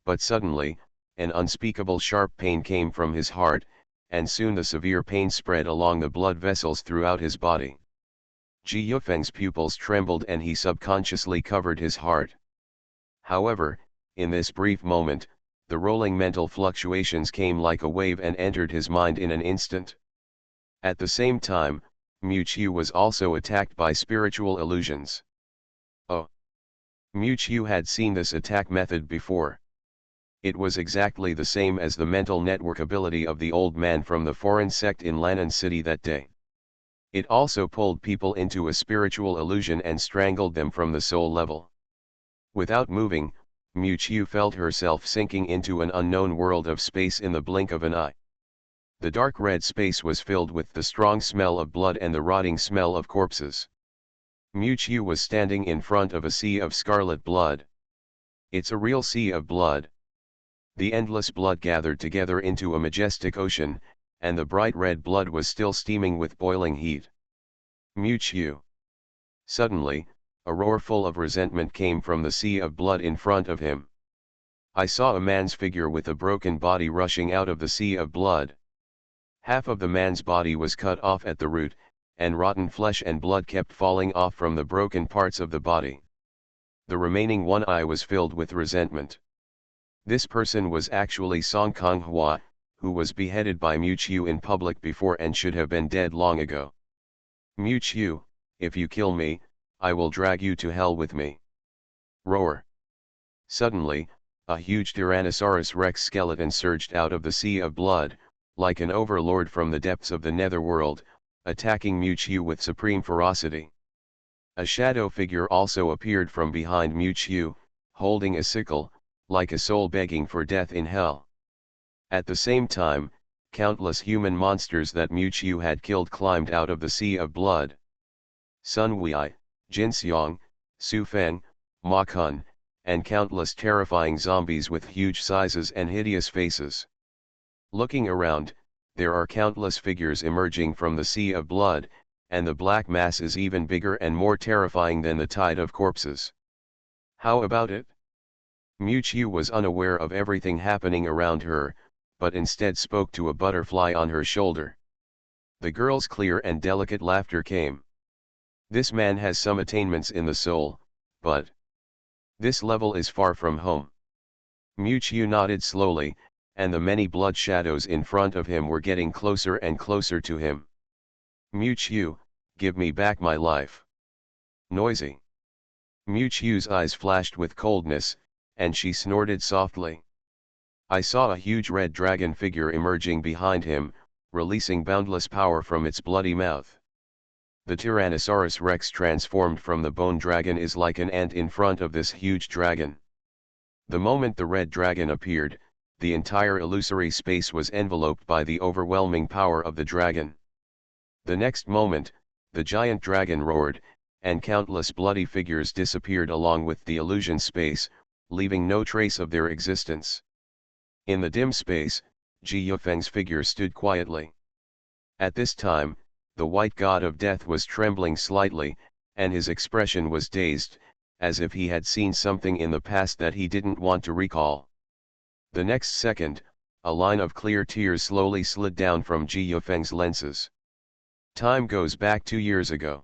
But suddenly, an unspeakable sharp pain came from his heart, and soon the severe pain spread along the blood vessels throughout his body. Ji Yufeng's pupils trembled and he subconsciously covered his heart. However, in this brief moment, the rolling mental fluctuations came like a wave and entered his mind in an instant. At the same time, Mu Chiu was also attacked by spiritual illusions. Oh! Mu Chiu had seen this attack method before. It was exactly the same as the mental network ability of the old man from the foreign sect in Lannan City that day. It also pulled people into a spiritual illusion and strangled them from the soul level. Without moving, Mu felt herself sinking into an unknown world of space in the blink of an eye. The dark red space was filled with the strong smell of blood and the rotting smell of corpses. Mu was standing in front of a sea of scarlet blood. It's a real sea of blood. The endless blood gathered together into a majestic ocean, and the bright red blood was still steaming with boiling heat. Mu. Suddenly, a roar full of resentment came from the sea of blood in front of him. I saw a man's figure with a broken body rushing out of the sea of blood. Half of the man's body was cut off at the root, and rotten flesh and blood kept falling off from the broken parts of the body. The remaining one eye was filled with resentment. This person was actually Song Kong Hua, who was beheaded by Mu in public before and should have been dead long ago. Mu, if you kill me, I will drag you to hell with me. Roar. Suddenly, a huge Tyrannosaurus Rex skeleton surged out of the sea of blood, like an overlord from the depths of the netherworld, attacking Mu with supreme ferocity. A shadow figure also appeared from behind Mu, holding a sickle, like a soul begging for death in hell. At the same time, countless human monsters that Mu had killed climbed out of the sea of blood. Sun Wei, Jin Xiang, Su Feng, Ma Kun, and countless terrifying zombies with huge sizes and hideous faces. Looking around, there are countless figures emerging from the sea of blood, and the black mass is even bigger and more terrifying than the tide of corpses. How about it? Mu was unaware of everything happening around her, but instead spoke to a butterfly on her shoulder. The girl's clear and delicate laughter came. This man has some attainments in the soul, but this level is far from home. Mu nodded slowly, and the many blood shadows in front of him were getting closer and closer to him. Mu, give me back my life. Noisy. Mu's eyes flashed with coldness, and she snorted softly. I saw a huge red dragon figure emerging behind him, releasing boundless power from its bloody mouth. The Tyrannosaurus Rex transformed from the bone dragon is like an ant in front of this huge dragon. The moment the red dragon appeared, the entire illusory space was enveloped by the overwhelming power of the dragon. The next moment, the giant dragon roared, and countless bloody figures disappeared along with the illusion space, leaving no trace of their existence. In the dim space, Ji Yufeng's figure stood quietly. At this time, the white god of death was trembling slightly, and his expression was dazed, as if he had seen something in the past that he didn't want to recall. The next second, a line of clear tears slowly slid down from Ji Yufeng's lenses. Time goes back 2 years ago.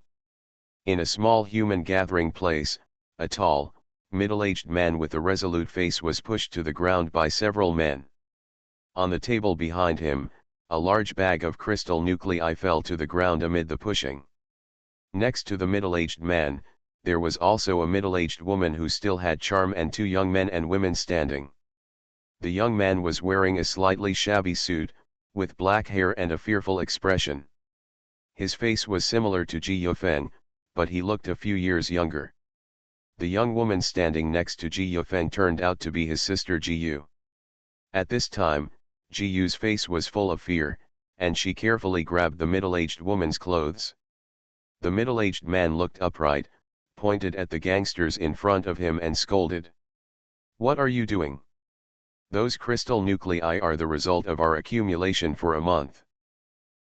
In a small human gathering place, a tall, middle-aged man with a resolute face was pushed to the ground by several men. On the table behind him, a large bag of crystal nuclei fell to the ground amid the pushing. Next to the middle-aged man, there was also a middle-aged woman who still had charm and 2 young men and women standing. The young man was wearing a slightly shabby suit, with black hair and a fearful expression. His face was similar to Ji Yufeng, but he looked a few years younger. The young woman standing next to Ji Yufeng turned out to be his sister Ji Yu. At this time, Ji Yu's face was full of fear, and she carefully grabbed the middle-aged woman's clothes. The middle-aged man looked upright, pointed at the gangsters in front of him and scolded. "What are you doing? Those crystal nuclei are the result of our accumulation for a month.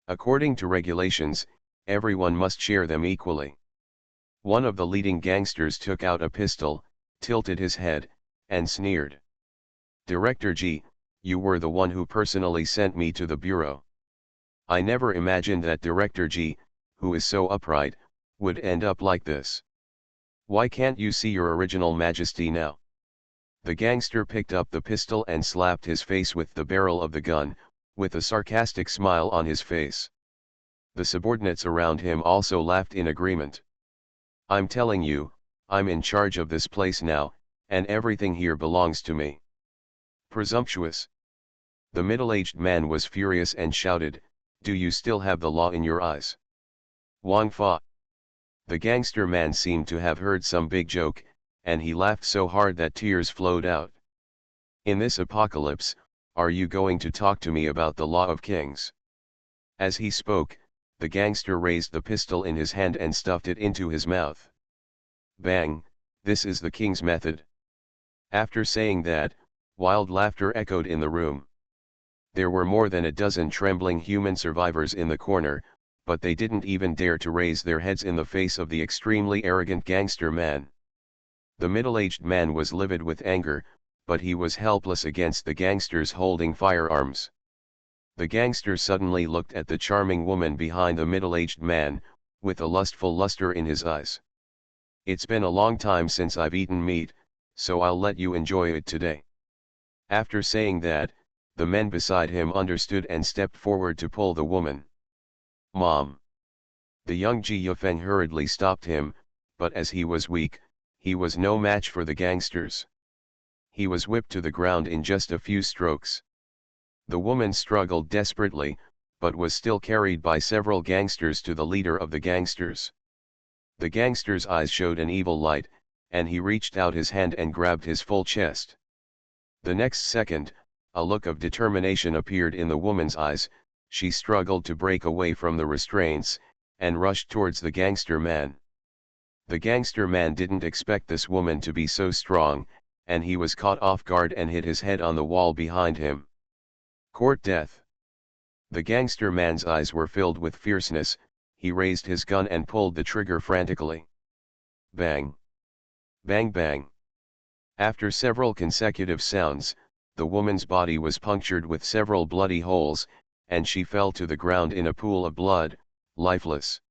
According to regulations, everyone must share them equally." One of the leading gangsters took out a pistol, tilted his head, and sneered. "Director G, you were the one who personally sent me to the bureau. I never imagined that Director G, who is so upright, would end up like this. Why can't you see your original majesty now?" The gangster picked up the pistol and slapped his face with the barrel of the gun, with a sarcastic smile on his face. The subordinates around him also laughed in agreement. "I'm telling you, I'm in charge of this place now, and everything here belongs to me." Presumptuous. The middle-aged man was furious and shouted, "Do you still have the law in your eyes? Wang Fa. The gangster man seemed to have heard some big joke, and he laughed so hard that tears flowed out. In this apocalypse, are you going to talk to me about the law of kings? As he spoke, the gangster raised the pistol in his hand and stuffed it into his mouth. Bang, this is the king's method. After saying that, wild laughter echoed in the room. There were more than a dozen trembling human survivors in the corner, but they didn't even dare to raise their heads in the face of the extremely arrogant gangster man. The middle-aged man was livid with anger, but he was helpless against the gangsters holding firearms. The gangster suddenly looked at the charming woman behind the middle-aged man, with a lustful luster in his eyes. It's been a long time since I've eaten meat, so I'll let you enjoy it today. After saying that, the men beside him understood and stepped forward to pull the woman. Mom. The young Ji Yufeng hurriedly stopped him, but as he was weak, he was no match for the gangsters. He was whipped to the ground in just a few strokes. The woman struggled desperately, but was still carried by several gangsters to the leader of the gangsters. The gangster's eyes showed an evil light, and he reached out his hand and grabbed his full chest. The next second, a look of determination appeared in the woman's eyes. She struggled to break away from the restraints, and rushed towards the gangster man. The gangster man didn't expect this woman to be so strong, and he was caught off guard and hit his head on the wall behind him. Court death. The gangster man's eyes were filled with fierceness. He raised his gun and pulled the trigger frantically. Bang! Bang bang! After several consecutive sounds, the woman's body was punctured with several bloody holes, and she fell to the ground in a pool of blood, lifeless.